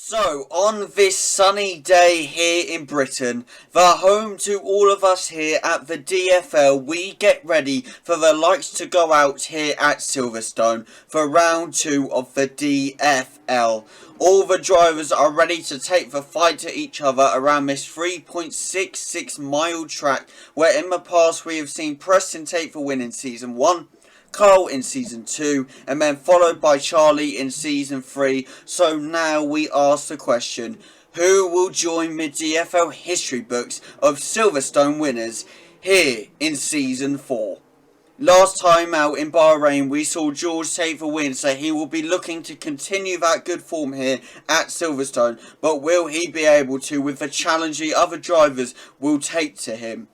So, on this sunny day here in Britain, the home to all of us here at the DFL, we get ready for the lights to go out here at Silverstone for round 2 of the DFL. All the drivers are ready to take the fight to each other around this 3.66 mile track, where in the past we have seen Preston take the win in Season 1, Carl in Season 2, and then followed by Charlie in Season 3. So now we ask the question, who will join the DFL history books of Silverstone winners here in Season 4? Last time out in Bahrain, we saw George take the win, so he will be looking to continue that good form here at Silverstone. But will he be able to with the challenge the other drivers will take to him?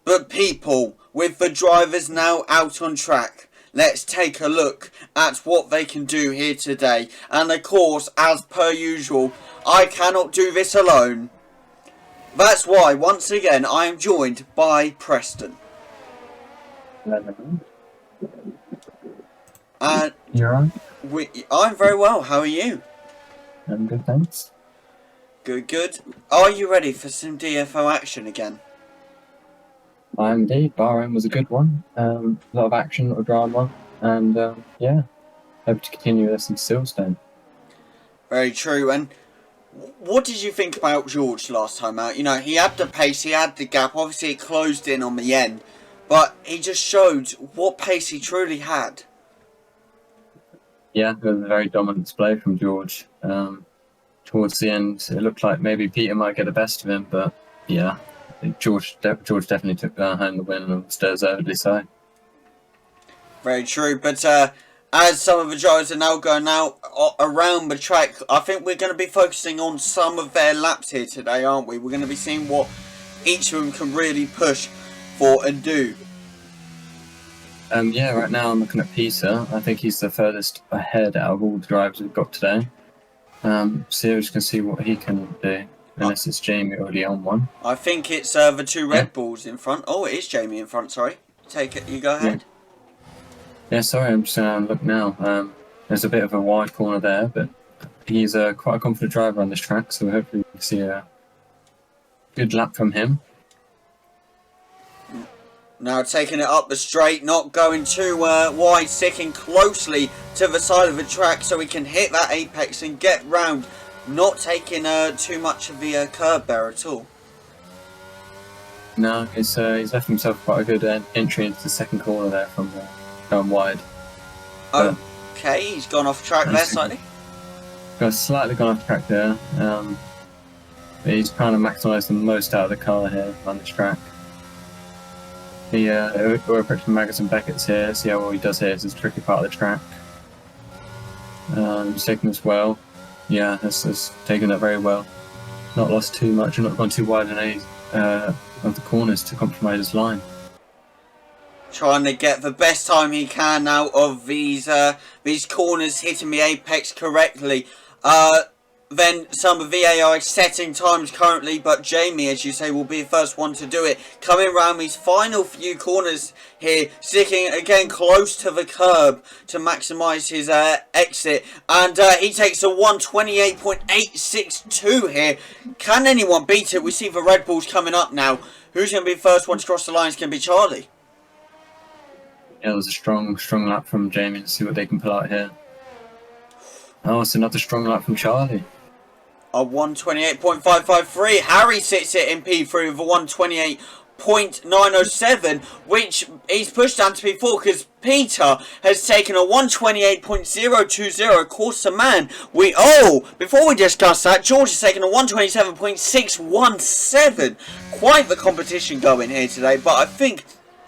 But people, with the drivers now out on track, let's take a look at what they can do here today. And of course, as per usual, I cannot do this alone. That's why, once again, I am joined by Preston. And You're on? I'm very well, how are you? I'm good, thanks. Good. Are you ready for some DFO action again? I'm indeed. Bahrain was a good one. A lot of action, a lot of drama, and yeah, hope to continue this in Silverstone. Very true. And what did you think about George last time out? You know, he had the pace, he had the gap. Obviously, it closed in on the end, but he just showed what pace he truly had. Yeah, it was a very dominant display from George. Towards the end, it looked like maybe Peter might get the best of him, but yeah, I think George definitely took home the win, and was deservedly so. Very true. But as some of the drivers are now going out around the track, I think we're going to be focusing on some of their laps here today, aren't we? We're going to be seeing what each of them can really push for and do. Yeah, right now I'm looking at Peter. I think he's the furthest ahead out of all the drivers we've got today. So we can see what he can do, unless it's Jamie already on one. I think it's the two Red Bulls in front. Oh, it is Jamie in front, sorry. Take it, you go ahead. Yeah, sorry, I'm just going to look now. There's a bit of a wide corner there, but he's quite a confident driver on this track, so hopefully we can see a good lap from him. Now taking it up the straight, not going too wide, sticking closely to the side of the track so he can hit that apex and get round, not taking too much of the curb there at all. No, he's left himself quite a good entry into the second corner there from going wide. Okay, he's gone off track there slightly. Slightly gone off track there. But he's kind of maximised the most out of the car here on this track. We're approaching Magnussen Beckett's here. See how well he does here. This is a tricky part of the track. He's taking this well. Yeah, has taken it very well. Not lost too much and not gone too wide in any of the corners to compromise his line. Trying to get the best time he can out of these corners, hitting the apex correctly. Then some of VAI setting times currently, but Jamie, as you say, will be the first one to do it. Coming around these final few corners here, sticking again close to the curb to maximise his exit. And he takes a 128.862 here. Can anyone beat it? We see the Red Bulls coming up now. Who's going to be the first one to cross the line? It's going to be Charlie. Yeah, it was a strong lap from Jamie to see what they can pull out here. Oh, it's another strong lap from Charlie. A 128.553. Harry sits it in P3 with a 128.907, which he's pushed down to P4 because Peter has taken a 128.020 course to man. Before we discuss that, George has taken a 127.617. Quite the competition going here today, but I think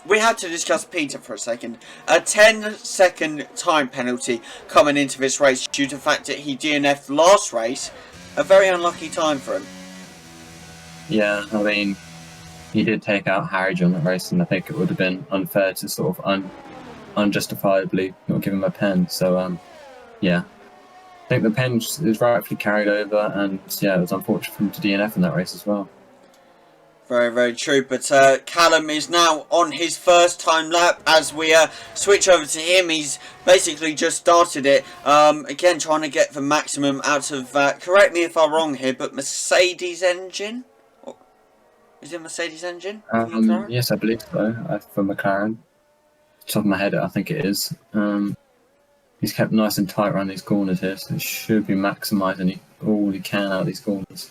we had to discuss Peter for a second. A 10-second time penalty coming into this race due to the fact that he DNF'd last race. A very unlucky time for him. Yeah, I mean, he did take out Harry during that race, and I think it would have been unfair to sort of unjustifiably not give him a pen. So, yeah. I think the pen is rightfully carried over, and yeah, it was unfortunate for him to DNF in that race as well. Very, very true. But Callum is now on his first time lap. As we switch over to him, he's basically just started it. Again, trying to get the maximum out of, correct me if I'm wrong here, but Mercedes engine? Or, is it Mercedes engine? Yes, I believe so. For McLaren. Top of my head, I think it is. He's kept nice and tight around these corners here, so it should be maximising all he can out of these corners.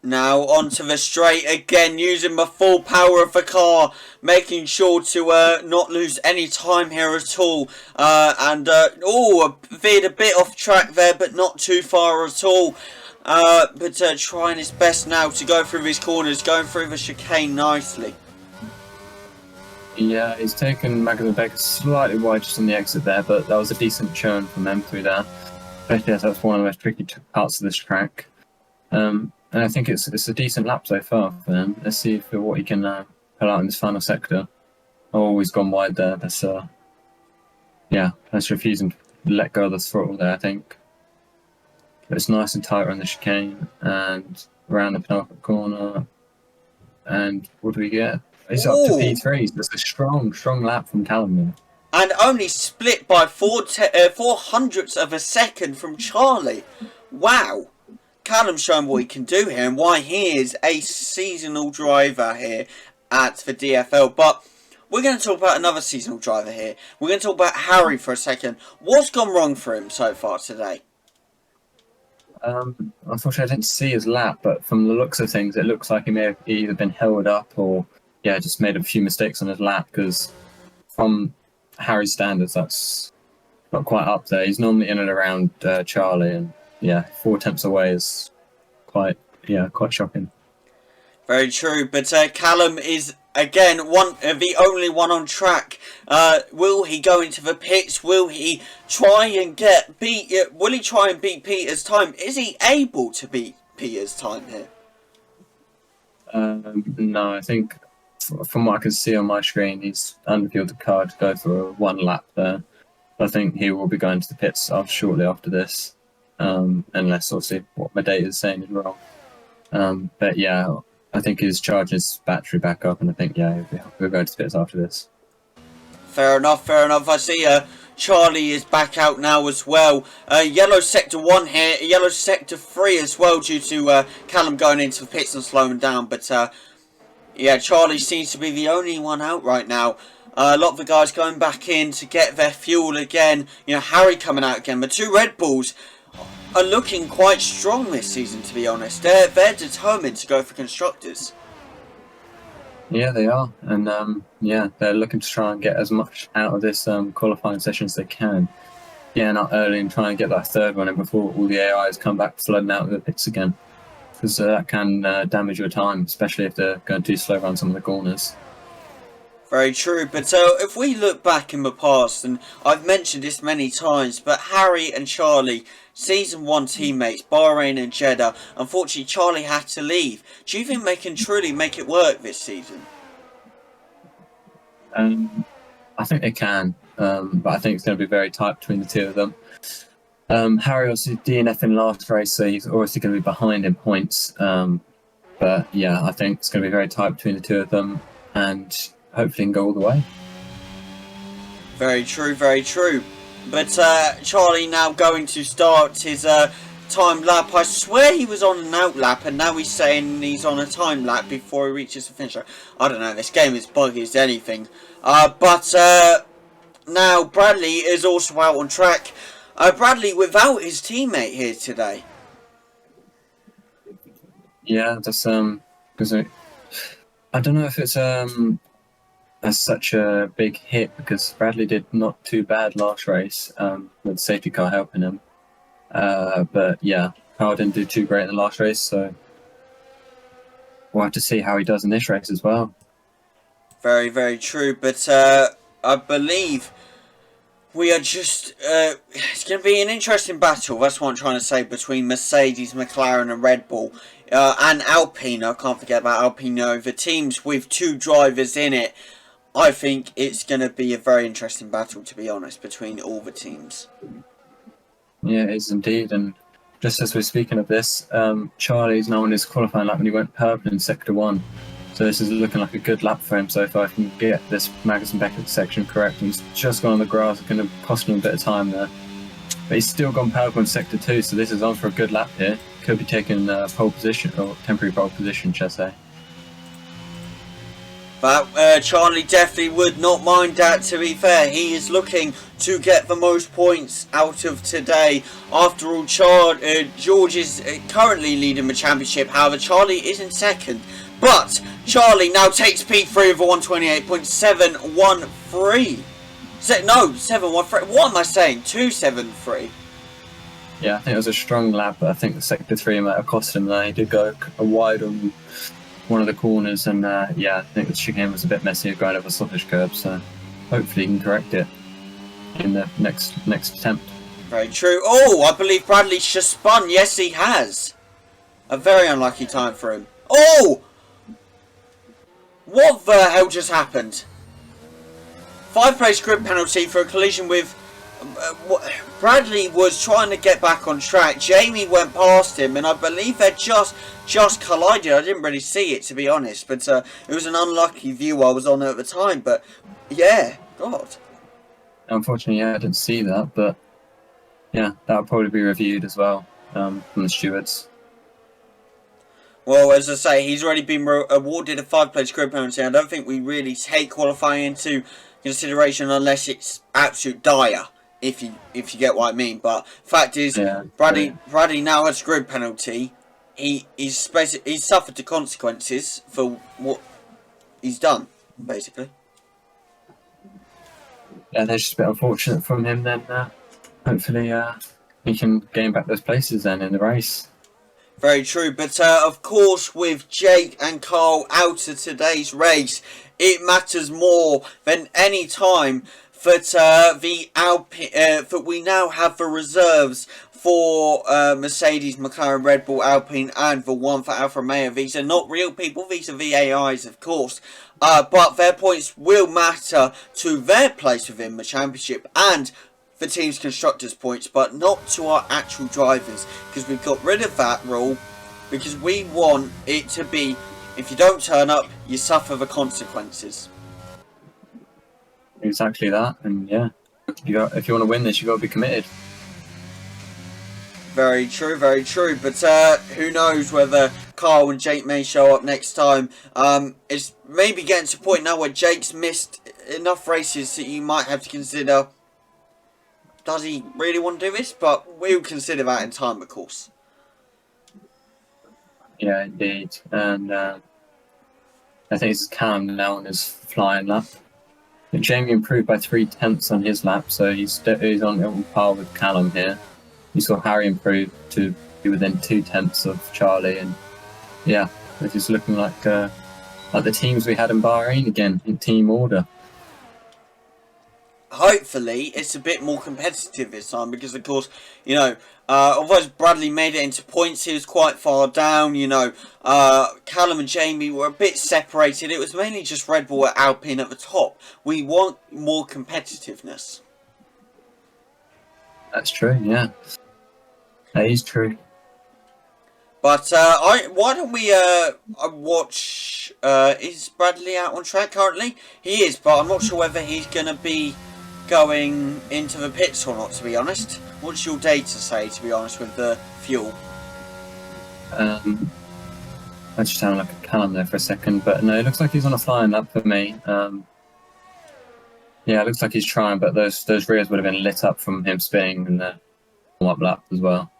Now onto the straight again, using the full power of the car, making sure to not lose any time here at all. Veered a bit off track there, but not too far at all. But trying his best now to go through these corners, going through the chicane nicely. Yeah, he's taken Magdeburg slightly wide just on the exit there, but that was a decent churn from them through there. Especially as that's one of the most tricky parts of this track. And I think it's a decent lap so far for him. Let's see what he can pull out in this final sector. Oh, he's gone wide there. That's refusing to let go of the throttle there, I think. But it's nice and tight around the chicane and around the penultimate corner. And what do we get? It's up to P3. That's a strong lap from Callum. And only split by 4 hundredths of a second from Charlie. Wow. Callum's showing what he can do here and why he is a seasonal driver here at the DFL. But we're going to talk about another seasonal driver here. We're going to talk about Harry for a second. What's gone wrong for him so far today? Unfortunately, I didn't see his lap, but from the looks of things, it looks like he may have either been held up or just made a few mistakes on his lap, because from Harry's standards, that's not quite up there. He's normally in and around Charlie, and 4 tenths away is quite shocking. Very true, but Callum is again the only one on track. Will he go into the pits? Will he try and beat Peter's time? Is he able to beat Peter's time here? No, I think from what I can see on my screen, he's underfueled the car to go for one lap there. I think he will be going to the pits shortly after this, unless obviously what my data is saying is wrong. But yeah, I think he's charging his battery back up, and I think we'll go to the pits after this. Fair enough. I see Charlie is back out now as well. Yellow sector 1 here, yellow sector 3 as well, due to Callum going into the pits and slowing down. But Charlie seems to be the only one out right now. A lot of the guys going back in to get their fuel again. Harry coming out again. The 2 Red Bulls are looking quite strong this season, to be honest. They're determined to go for constructors. Yeah, they are, and they're looking to try and get as much out of this qualifying session as they can. Getting out early and trying to get that 3rd one in before all the AIs come back flooding out of the pits again, because that can damage your time, especially if they're going too slow around some of the corners. Very true, but if we look back in the past, and I've mentioned this many times, but Harry and Charlie, Season 1 teammates, Bahrain and Jeddah, unfortunately Charlie had to leave. Do you think they can truly make it work this season? I think they can, but I think it's going to be very tight between the 2 of them. Harry obviously DNF in last race, so he's obviously going to be behind in points. But yeah, I think it's going to be very tight between the 2 of them, and hopefully can go all the way. Very true. But Charlie now going to start his time lap. I swear he was on an out lap, and now he's saying he's on a time lap before he reaches the finish line. I don't know, this game is buggy as anything. But now Bradley is also out on track. Bradley without his teammate here today. Yeah, that's because I don't know if it's such a big hit, because Bradley did not too bad last race with the safety car helping him. But yeah, Carl didn't do too great in the last race, so we'll have to see how he does in this race as well. Very, very true. But I believe we are just... it's going to be an interesting battle, that's what I'm trying to say, between Mercedes, McLaren and Red Bull. And Alpine, I can't forget about Alpine, the teams with 2 drivers in it. I think it's going to be a very interesting battle, to be honest, between all the teams. Yeah, it is indeed, and just as we're speaking of this, Charlie's now on his qualifying lap when he went purple in sector 1. So this is looking like a good lap for him so far. If he can get this Magnussen Beckett section correct, he's just gone on the grass. It's going to cost him a bit of time there. But he's still gone purple in sector 2, so this is on for a good lap here. Could be taking pole position, or temporary pole position, shall I say. But Charlie definitely would not mind that, to be fair. He is looking to get the most points out of today. After all, George is currently leading the championship. However, Charlie is in second. But Charlie now takes P3 over 128.713. No, 713. What am I saying? 273. Yeah, I think it was a strong lap, but I think the sector 3 might have cost him there. He did go wide on one of the corners, and yeah, I think the chicane was a bit messy going over stoppage curb, so hopefully he can correct it in the next attempt. Very true. Oh, I believe Bradley's just spun. Yes, he has. A very unlucky time for him. Oh! What the hell just happened? 5-place grid penalty for a collision with... Bradley was trying to get back on track. Jamie went past him, and I believe they just collided. I didn't really see it, to be honest, but it was an unlucky view I was on at the time. But yeah, God. Unfortunately, yeah, I didn't see that, but yeah, that would probably be reviewed as well from the stewards. Well, as I say, he's already been awarded a 5-place grid penalty. I don't think we really take qualifying into consideration unless it's absolute dire, if you get what I mean. But fact is, yeah, Bradley now has a grid penalty. He's suffered the consequences for what he's done, basically. Yeah, that's just a bit unfortunate from him then. Hopefully he can gain back those places then in the race. Very true, but of course with Jake and Carl out of today's race, it matters more than any time that that we now have the reserves for Mercedes, McLaren, Red Bull, Alpine, and the one for Alfa Romeo. These are not real people, these are VAIs, of course, but their points will matter to their place within the championship and the team's constructors' points, but not to our actual drivers, because we've got rid of that rule, because we want it to be, if you don't turn up, you suffer the consequences. Exactly that, and yeah, if you want to win this, you got to be committed. Very true, but who knows whether Carl and Jake may show up next time. It's maybe getting to a point now where Jake's missed enough races that you might have to consider, does he really want to do this? But we'll consider that in time, of course. Yeah, indeed. And I think it's Callum now on his flying lap. And Jamie improved by 3/10 on his lap, so he's on par with Callum here. You saw Harry improve to be within 2/10 of Charlie, and yeah, this is looking like the teams we had in Bahrain again in team order. Hopefully it's a bit more competitive this time, because of course, you know, although Bradley made it into points, he was quite far down, you know. Callum and Jamie were a bit separated. It was mainly just Red Bull at Alpine at the top. We want more competitiveness. That's true, yeah. That is true. But why don't we watch, is Bradley out on track currently? He is, but I'm not sure whether he's going to be going into the pits or not, to be honest. What's your data say, to be honest, with the fuel? I just sound like a Callum there for a second, but no, it looks like he's on a flying lap for me. Yeah, it looks like he's trying, but those rears would have been lit up from him spinning in the warm-up lap as well.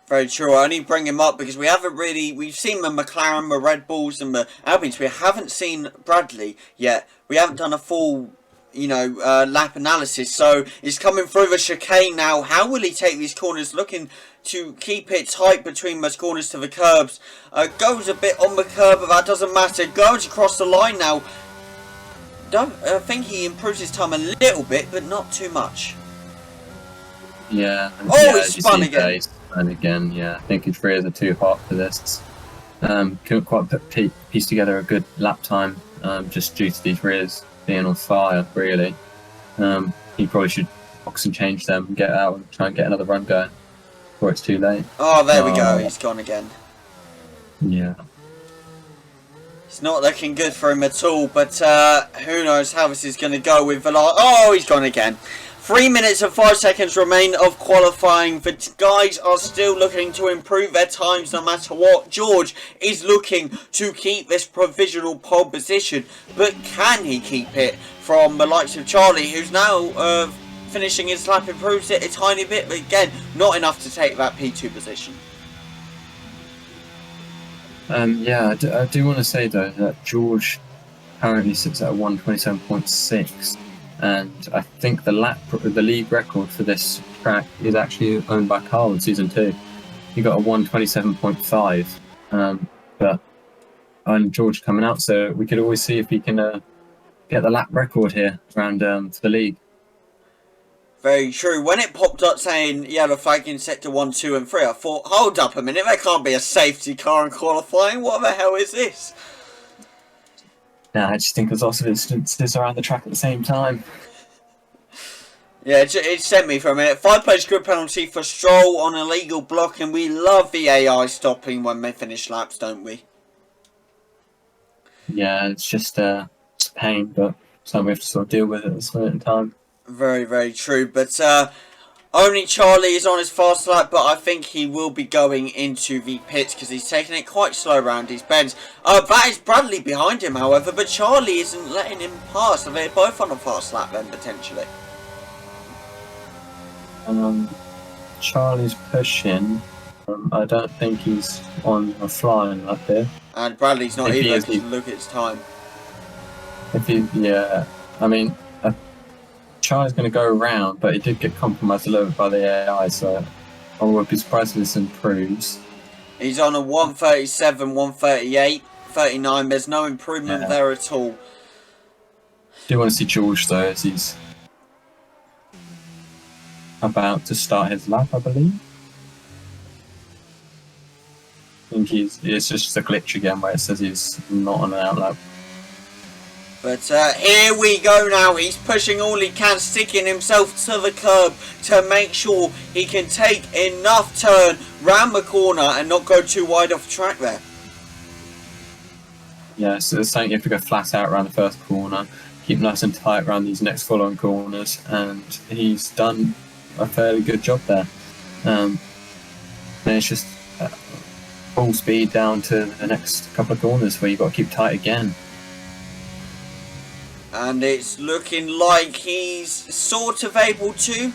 Very true. I only bring him up because we've seen the McLaren, the Red Bulls and the Alpines. We haven't seen Bradley yet. We haven't done a full, you know, lap analysis. So he's coming through the chicane now. How will he take these corners? Looking to keep it tight between those corners to the curbs. Goes a bit on the curb, but that doesn't matter. Goes across the line now. I think he improves his time a little bit, but not too much. Yeah. Oh, yeah, he spun again. He spun again, yeah. I think his rears are too hot for this. Couldn't quite piece together a good lap time, just due to these rears being on fire, really. He probably should box and change them, get out and try and get another run going. before it's too late. Oh, there we go. He's gone again. Yeah. It's not looking good for him at all, but who knows how this is going to go with Velar. Oh, he's gone again. 3 minutes and 5 seconds remain of qualifying. The guys are still looking to improve their times no matter what. George is looking to keep this provisional pole position, but can he keep it from the likes of Charlie, who's now finishing his lap, improves it a tiny bit, but again, not enough to take that P2 position. Yeah, I do want to say though that George currently sits at 127.6. And I think the league record for this track is actually owned by Carl in season 2. He got a 127.5, but and George coming out, so we could always see if he can get the lap record here around for the league. Very true. When it popped up saying yellow flag in sector 1, 2 and 3, I thought, hold up a minute, there can't be a safety car in qualifying. What the hell is this? Nah, I just think there's lots of instances around the track at the same time. Yeah, it sent me for a minute. 5 place grid penalty for Stroll on illegal block, and we love the AI stopping when they finish laps, don't we? Yeah, it's just it's a pain, but something we have to sort of deal with at a certain time. Very, very true. But only Charlie is on his fast lap, but I think he will be going into the pits because he's taking it quite slow around his bends. That is Bradley behind him, however, but Charlie isn't letting him pass. So they're both on a fast lap then, potentially. Charlie's pushing. I don't think he's on a flying lap here. And Bradley's not either, because look at his time. Yeah, I mean, Charlie's going to go around, but he did get compromised a little bit by the AI, so I would be surprised if this improves. He's on a 137, 138, 39. There's no improvement there at all. Do want to see George though, as he's about to start his lap, I believe. I think it's just a glitch again where it says he's not on an outlap. But here we go now. He's pushing all he can, sticking himself to the curb to make sure he can take enough turn round the corner and not go too wide off track there. Yeah, so it's saying you have to go flat out around the first corner, keep nice and tight around these next following corners, and he's done a fairly good job there. And it's just full speed down to the next couple of corners where you've got to keep tight again. And it's looking like he's sort of able to.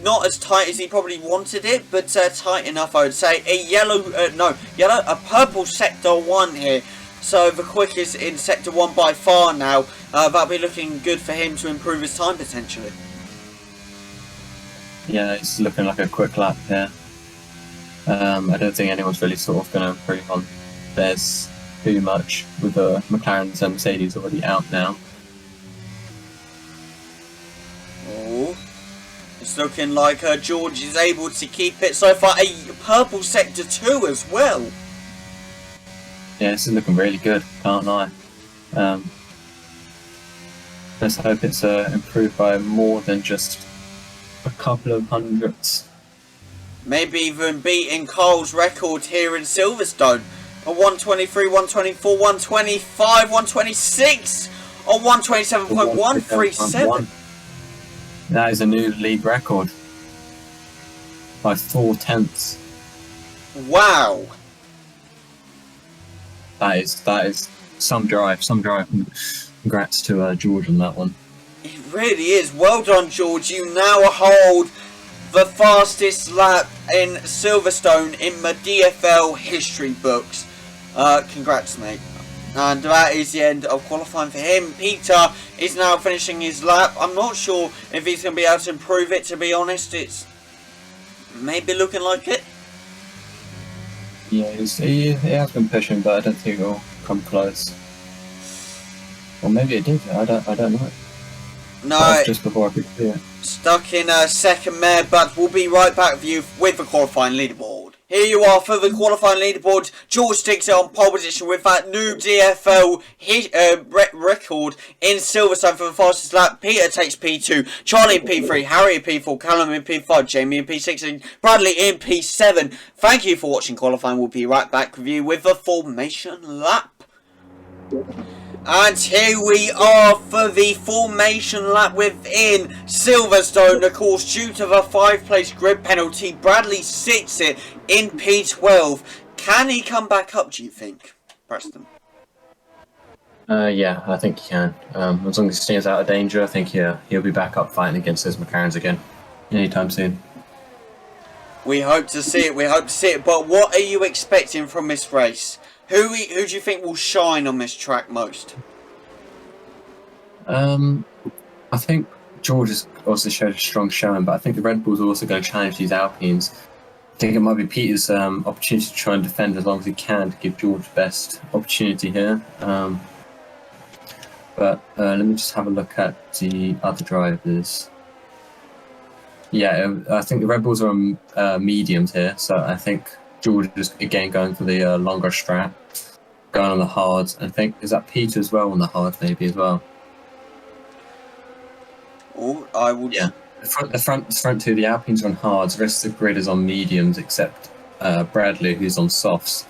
Not as tight as he probably wanted it, but tight enough, I would say. A purple sector 1 here. So the quickest in sector 1 by far now. That'll be looking good for him to improve his time potentially. Yeah, it's looking like a quick lap here. I don't think anyone's really sort of going to improve on theirs too much with the McLaren's and Mercedes already out now. Oh, it's looking like George is able to keep it so far. A purple sector 2 as well. Yeah, this is looking really good, can't lie. Let's hope it's improved by more than just a couple of hundredths. Maybe even beating Carl's record here in Silverstone. A 123, 124, 125, 126, or 127.137. That is a new league record by 4/10. Wow. That is some drive. Congrats to George on that one. It really is. Well done, George. You now hold the fastest lap in Silverstone in the DFL history books. Congrats, mate. And that is the end of qualifying for him. Peter is now finishing his lap. I'm not sure if he's going to be able to improve it, to be honest. It's maybe looking like it. Yeah, he has been pushing, but I don't think he'll come close. Or maybe it did. I don't know. No, just before I could see it. Stuck in second there, but we'll be right back with you with the qualifying leaderboard. Here you are for the qualifying leaderboard. George sticks it on pole position with that new DFL record in Silverstone for the fastest lap. Peter takes P2, Charlie in P3, Harry in P4, Callum in P5, Jamie in P6, and Bradley in P7. Thank you for watching qualifying. We'll be right back with you with the formation lap. And here we are for the formation lap within Silverstone. Of course, due to the 5-place grid penalty, Bradley sits it in P12. Can he come back up, do you think, Preston? Yeah, I think he can. As long as he stays out of danger, I think he'll be back up fighting against those McLarens again anytime soon. We hope to see it, but what are you expecting from this race? Who do you think will shine on this track most? I think George has also showed a strong showing, but I think the Red Bulls are also going to challenge these Alpines. I think it might be Peter's opportunity to try and defend as long as he can to give George the best opportunity here. But let me just have a look at the other drivers. Yeah, I think the Red Bulls are on mediums here, so I think George is again going for the longer strap, going on the hards. I think, is that Peter as well on the hards maybe as well? Oh, I would. Yeah, the front two, the Alpines are on hards, the rest of the grid is on mediums except Bradley, who's on softs.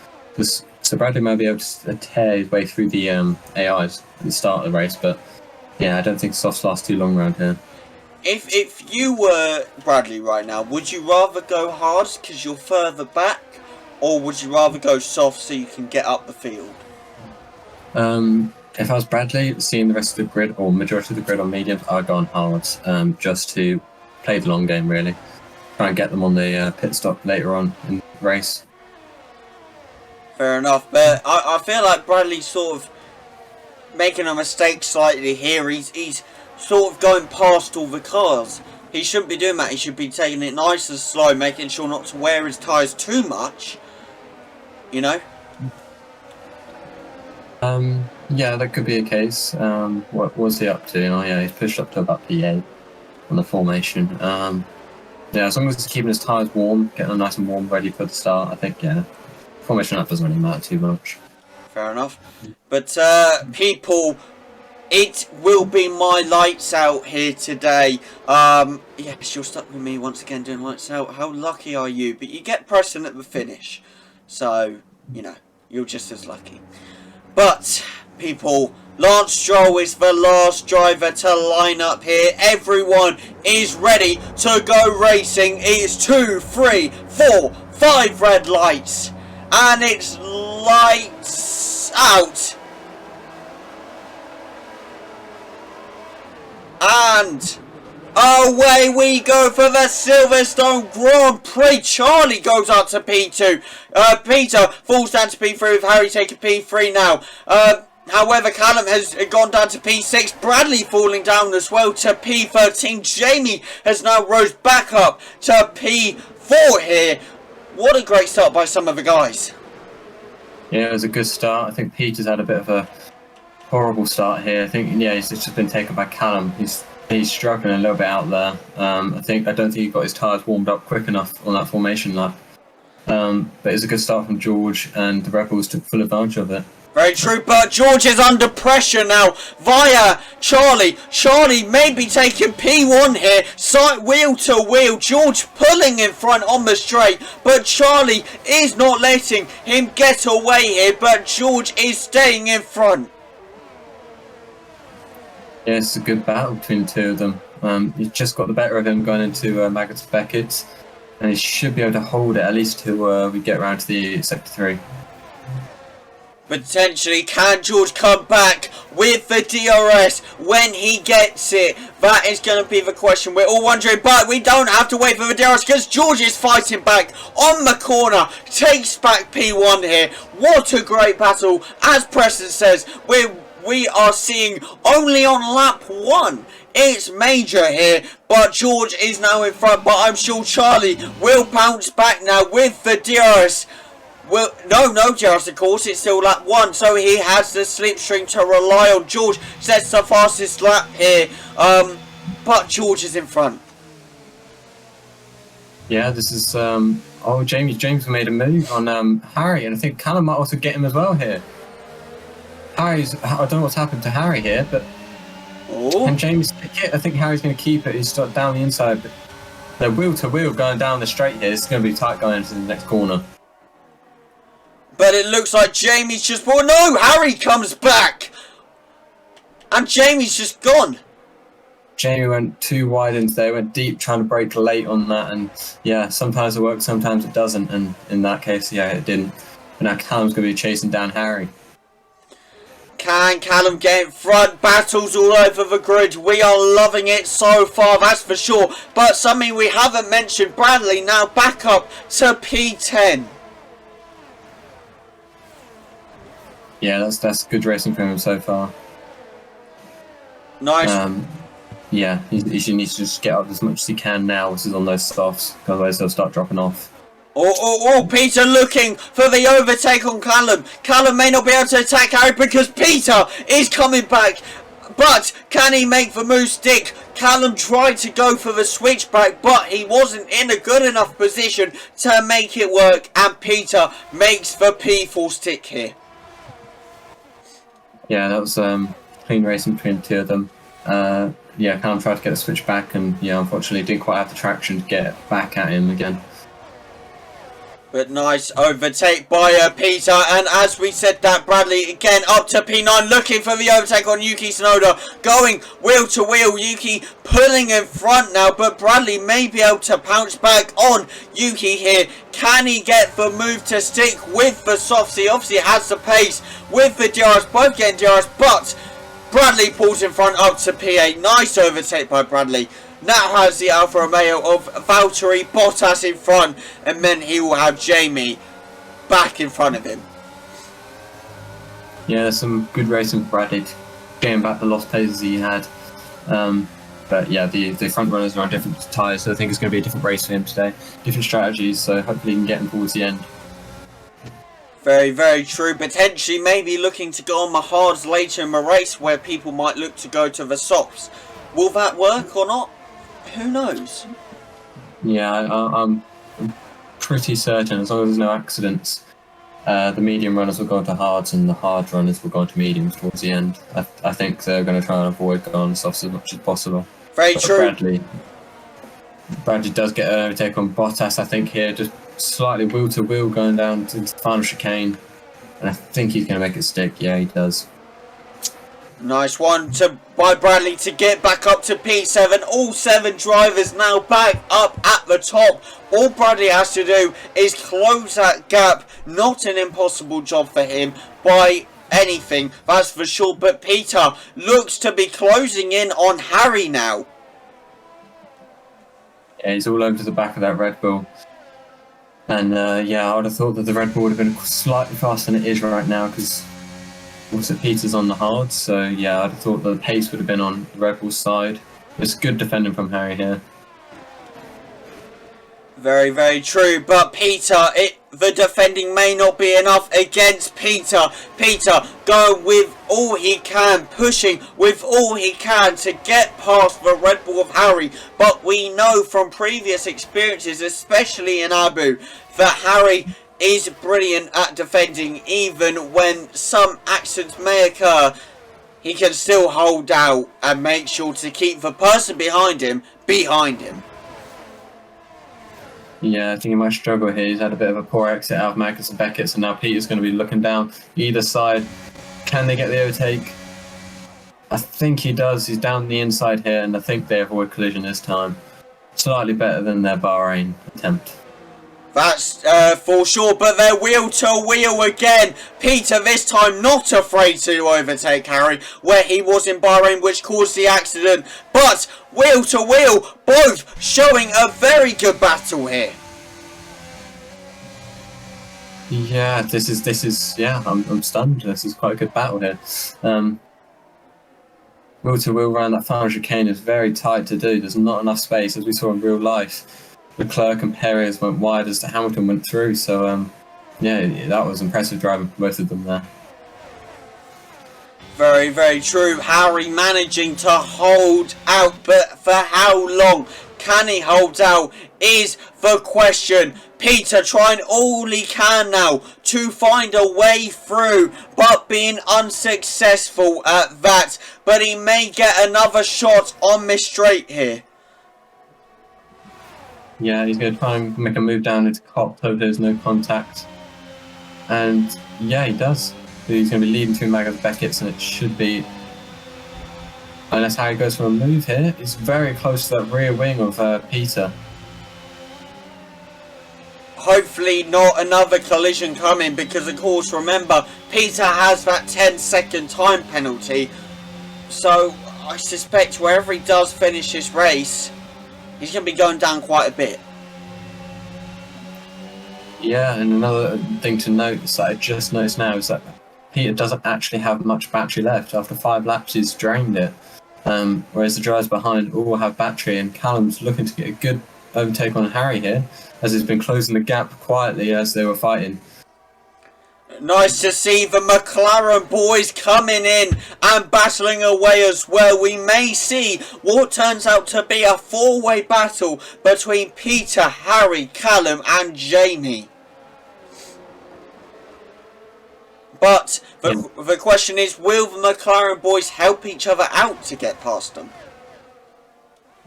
So Bradley might be able to tear his way through the AIs at the start of the race, but yeah, I don't think softs last too long around here. If you were Bradley right now, would you rather go hard because you're further back, or would you rather go soft so you can get up the field? If I was Bradley, seeing the rest of the grid, or majority of the grid on mediums, I'd go on hards, just to play the long game, really. Try and get them on the pit stop later on in the race. Fair enough, but I feel like Bradley's sort of making a mistake slightly here. He's sort of going past all the cars. He shouldn't be doing that. He should be taking it nice and slow, making sure not to wear his tyres too much. You know? Yeah, that could be a case. What was he up to? Oh yeah, he's pushed up to about P8 on the formation. Yeah, as long as he's keeping his tyres warm, getting them nice and warm, ready for the start, I think, yeah, formation up doesn't really matter too much. Fair enough. But, people, it will be my lights out here today. Yes, you're stuck with me once again doing lights out. How lucky are you? But you get Preston at the finish. So, you know, you're just as lucky. But, people, Lance Stroll is the last driver to line up here. Everyone is ready to go racing. It's 2, 3, 4, 5 red lights. And it's lights out. And away we go for the Silverstone Grand Prix. Charlie goes up to P2. Peter falls down to P3 with Harry taking P3 now. However, Callum has gone down to P6. Bradley falling down as well to P13. Jamie has now rose back up to P4 here. What a great start by some of the guys. Yeah, it was a good start. I think Peter's had a bit of a horrible start here. I think, yeah, he's just been taken by Callum. He's struggling a little bit out there. I don't think he got his tyres warmed up quick enough on that formation lap. But it's a good start from George, and the Rebels took full advantage of it. Very true, but George is under pressure now via Charlie. Charlie may be taking P1 here, side wheel to wheel. George pulling in front on the straight, but Charlie is not letting him get away here, but George is staying in front. Yeah, it's a good battle between the two of them. He's just got the better of him going into Magnus Beckett, and he should be able to hold it at least till we get around to the Sector 3. Potentially, can George come back with the DRS when he gets it? That is going to be the question we're all wondering, but we don't have to wait for the DRS because George is fighting back on the corner, takes back P1 here. What a great battle. As Preston says, we are seeing only on lap 1. It's major here, but George is now in front, but I'm sure Charlie will bounce back now with the DRS. Well, no DRS, of course, it's still lap 1, so he has the slipstream to rely on. George sets the fastest lap here, but George is in front. Yeah, this is oh, James made a move on Harry, and I think Callum might also get him as well here. I don't know what's happened to Harry here, but can James take it? I think Harry's going to keep it. He's down the inside, but they're wheel to wheel going down the straight here. It's going to be tight going into the next corner. But it looks like Jamie's just... Oh no! Harry comes back! And Jamie's just gone. Jamie went too wide into there, went deep trying to break late on that, and yeah, sometimes it works, sometimes it doesn't, and in that case, yeah, it didn't. But now Callum's going to be chasing down Harry. Can Callum get in front? Battles all over the grid. We are loving it so far, that's for sure. But something we haven't mentioned, Bradley now back up to P10. Yeah, that's good racing from him so far. Nice. Yeah, he needs to just get up as much as he can now. This is on those softs, otherwise he'll start dropping off. Peter looking for the overtake on Callum. Callum may not be able to attack Harry because Peter is coming back. But can he make the move stick? Callum tried to go for the switchback, but he wasn't in a good enough position to make it work. And Peter makes the P4 stick here. Yeah, that was clean racing between the two of them. Yeah, Callum tried to get the switch back, and yeah, unfortunately didn't quite have the traction to get back at him again. But nice overtake by Peter, and as we said that, Bradley again up to P9, looking for the overtake on Yuki Tsunoda, going wheel to wheel. Yuki pulling in front now, but Bradley may be able to pounce back on Yuki here. Can he get the move to stick with the softs? He obviously has the pace with the DRS, both getting DRS, but Bradley pulls in front up to P8. Nice overtake by Bradley. Now has the Alfa Romeo of Valtteri Bottas in front, and then he will have Jamie back in front of him. Yeah, some good racing for Bradley, getting back the lost paces he had. But yeah, the front runners are on different tyres, so I think it's going to be a different race for him today. Different strategies, so hopefully he can get him towards the end. Very, very true. Potentially maybe looking to go on the hards later in the race, where people might look to go to the softs. Will that work or not? Who knows? Yeah, I'm pretty certain, as long as there's no accidents, the medium runners will go into hards and the hard runners will go into mediums towards the end. I think they're going to try and avoid going on softs as much as possible. Very true. Bradley does get an overtake on Bottas, I think, here, just slightly wheel to wheel going down to the final chicane. And I think he's going to make it stick. Yeah, he does. Nice one by Bradley to get back up to P7. All 7 drivers now back up at the top. All Bradley has to do is close that gap. Not an impossible job for him by anything, that's for sure. But Peter looks to be closing in on Harry now. Yeah, he's all over to the back of that Red Bull. And yeah, I would have thought that the Red Bull would have been slightly faster than it is right now, because also Peter's on the hard, so yeah, I'd have thought the pace would have been on the Red Bull's side. It's good defending from Harry here. Very, very true, but Peter, the defending may not be enough against Peter. Peter going with all he can, pushing with all he can to get past the Red Bull of Harry. But we know from previous experiences, especially in Abu, that Harry is brilliant at defending. Even when some accidents may occur, he can still hold out and make sure to keep the person behind him. Yeah, I think he might struggle here. He's had a bit of a poor exit out of Magnus and Beckett, so now Peter's going to be looking down either side. Can they get the overtake? I think he does. He's down the inside here, and I think they avoid collision this time. Slightly better than their Bahrain attempt. That's for sure, but they're wheel to wheel again. Peter this time not afraid to overtake Harry, where he was in Bahrain, which caused the accident. But wheel to wheel, both showing a very good battle here. Yeah, this is yeah, I'm stunned. This is quite a good battle here. Wheel to wheel around that final chicane is very tight to do. There's not enough space, as we saw in real life. Leclerc and Perez went wide as Hamilton went through, so yeah, that was impressive driving from both of them there. Very, very true. Harry managing to hold out, but for how long? Can he hold out is the question. Peter trying all he can now to find a way through, but being unsuccessful at that. But he may get another shot on this straight here. Yeah, he's going to try and make a move down into Cop, hope there's no contact. And yeah, he does. He's going to be leading two Maggers Beckett's, and it should be... Unless Harry goes for a move here, he's very close to that rear wing of Peter. Hopefully not another collision coming, because of course remember Peter has that 10-second time penalty, so I suspect wherever he does finish this race he's going to be going down quite a bit. Yeah, and another thing to note that I just noticed now is that Peter doesn't actually have much battery left. After 5 laps he's drained it, whereas the drivers behind all have battery, and Callum's looking to get a good overtake on Harry here, as he's been closing the gap quietly as they were fighting. Nice to see the McLaren boys coming in and battling away as well. We may see what turns out to be a 4-way battle between Peter, Harry, Callum and Jamie. But the question is, will the McLaren boys help each other out to get past them?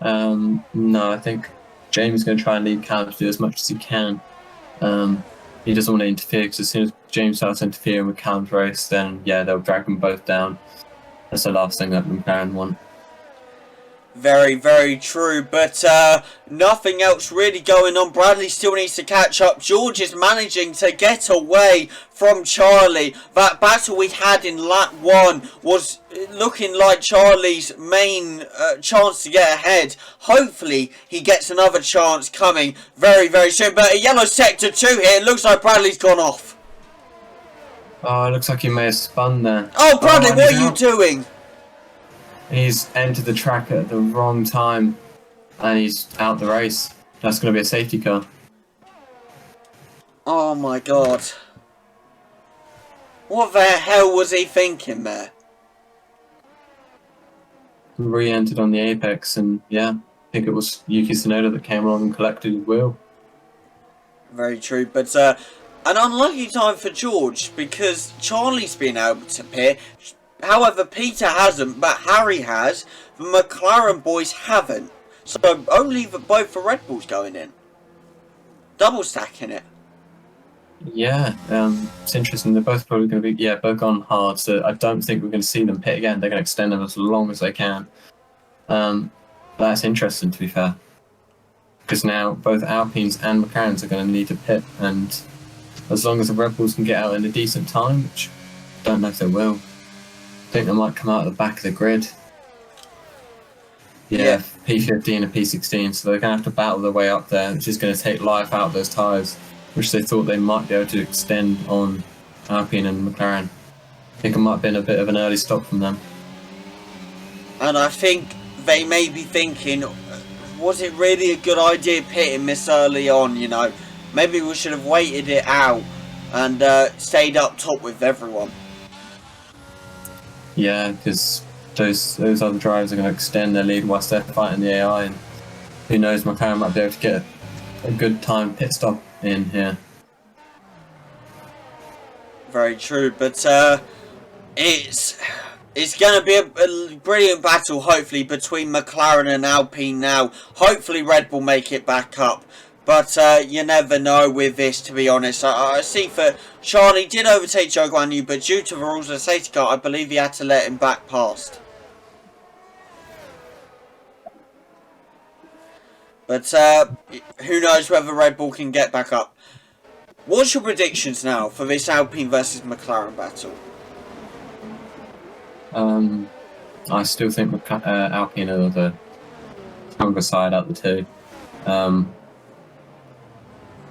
No, I think Jamie's going to try and lead Callum to do as much as he can. He doesn't want to interfere, because as soon as James starts interfering with Callum's race, then yeah, they'll drag them both down. That's the last thing that McLaren want. Very, very true, but nothing else really going on. Bradley still needs to catch up. George is managing to get away from Charlie. That battle we had in lap 1 was looking like Charlie's main chance to get ahead. Hopefully he gets another chance coming very, very soon. But a yellow sector 2 here. It looks like Bradley's gone off. Oh, it looks like he may have spun there. Oh, Bradley, what are you doing? He's entered the track at the wrong time, and he's out the race. That's going to be a safety car. Oh my god. What the hell was he thinking there? Re-entered on the apex, and yeah, I think it was Yuki Tsunoda that came along and collected his wheel. Very true, but an unlucky time for George, because Charlie's been able to pit. However, Peter hasn't, but Harry has. The McLaren boys haven't. So only both the Red Bulls going in. Double stacking it. Yeah, it's interesting. They're both probably going to be, both gone hard, so I don't think we're going to see them pit again. They're going to extend them as long as they can. But that's interesting, to be fair. Because now both Alpines and McLarens are going to need to pit, and as long as the Red Bulls can get out in a decent time, which I don't know if they will, I think they might come out at the back of the grid. Yeah, P15 and P16, so they're going to have to battle their way up there, which is going to take life out of those tyres, which they thought they might be able to extend on Alpine and McLaren. I think it might have been a bit of an early stop from them. And I think they may be thinking, was it really a good idea pitting this early on, you know? Maybe we should have waited it out and stayed up top with everyone. Yeah, because those other drivers are going to extend their lead whilst they're fighting the AI, and who knows, McLaren might be able to get a good time pit stop in here. Very true, but it's going to be a brilliant battle, hopefully, between McLaren and Alpine now. Hopefully Red Bull make it back up. But you never know with this, to be honest. I see for Charlie did overtake Zhou Guanyu, but due to the rules of the safety car, I believe he had to let him back past. But who knows whether Red Bull can get back up. What's your predictions now for this Alpine versus McLaren battle? I still think Alpine are the stronger side out the two.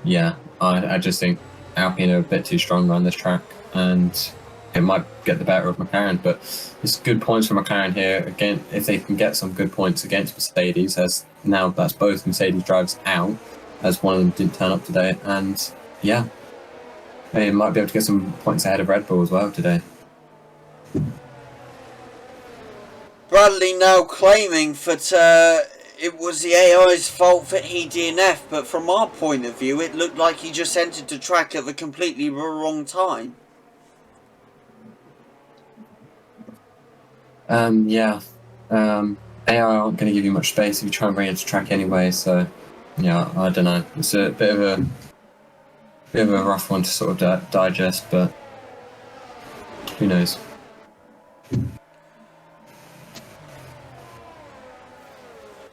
Yeah, I just think Alpine are a bit too strong on this track, and it might get the better of McLaren, but it's good points for McLaren here. Again, if they can get some good points against Mercedes, as now that's both Mercedes drivers out, as one of them didn't turn up today, and yeah, they might be able to get some points ahead of Red Bull as well today. Bradley now claiming that it was the AI's fault that he DNF, but from our point of view, it looked like he just entered the track at the completely wrong time. Yeah. AI aren't going to give you much space if you try and bring it to track anyway, so yeah, I don't know. It's a bit of a rough one to sort of digest, but who knows?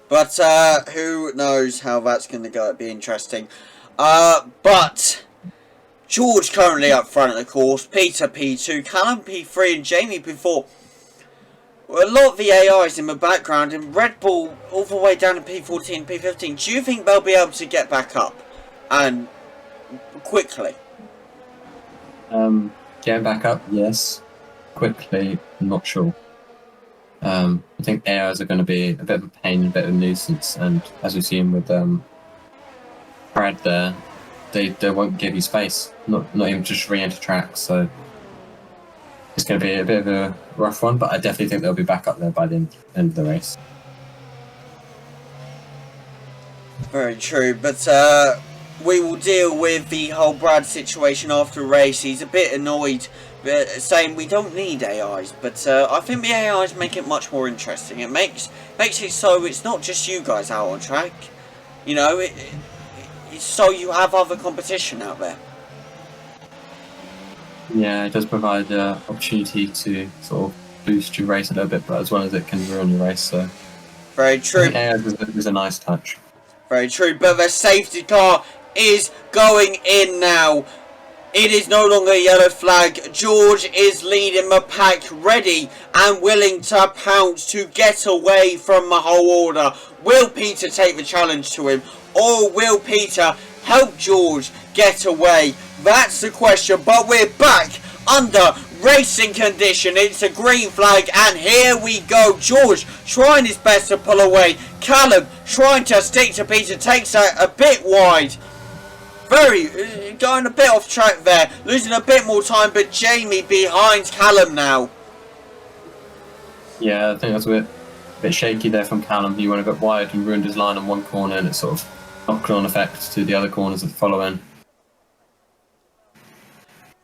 But who knows how that's going to go? It'd be interesting. But George currently up front of the course, Peter P2, Callum P3 and Jamie P4. Well, a lot of the AIs in the background, and Red Bull all the way down to P14, P15. Do you think they'll be able to get back up? And quickly? Getting back up, yes. Quickly, not sure. I think AIs are going to be a bit of a pain and a bit of a nuisance, and as we've seen with Brad there, they won't give you space, not even just re-enter track, so it's going to be a bit of a rough one, but I definitely think they'll be back up there by the end of the race. Very true, but we will deal with the whole Brad situation after the race. He's a bit annoyed, saying we don't need AIs, but I think the AIs make it much more interesting. It makes it so it's not just you guys out on track, you know, it's so you have other competition out there. Yeah, it does provide the opportunity to sort of boost your race a little bit, but as well as it can ruin your race, so very true. Yeah, there's a nice touch. Very true, but the safety car is going in now. It is no longer a yellow flag. George is leading the pack, ready and willing to pounce to get away from the whole order. Will Peter take the challenge to him, or will Peter help George get away? That's the question, but we're back under racing condition. It's a green flag, and here we go. George trying his best to pull away. Callum trying to stick to Peter, takes that a bit wide. Going a bit off track there, losing a bit more time, but Jamie behind Callum now. Yeah, I think that's a bit shaky there from Callum. He went a bit wide and ruined his line on one corner, and it sort of knock-on effect to the other corners that follow in.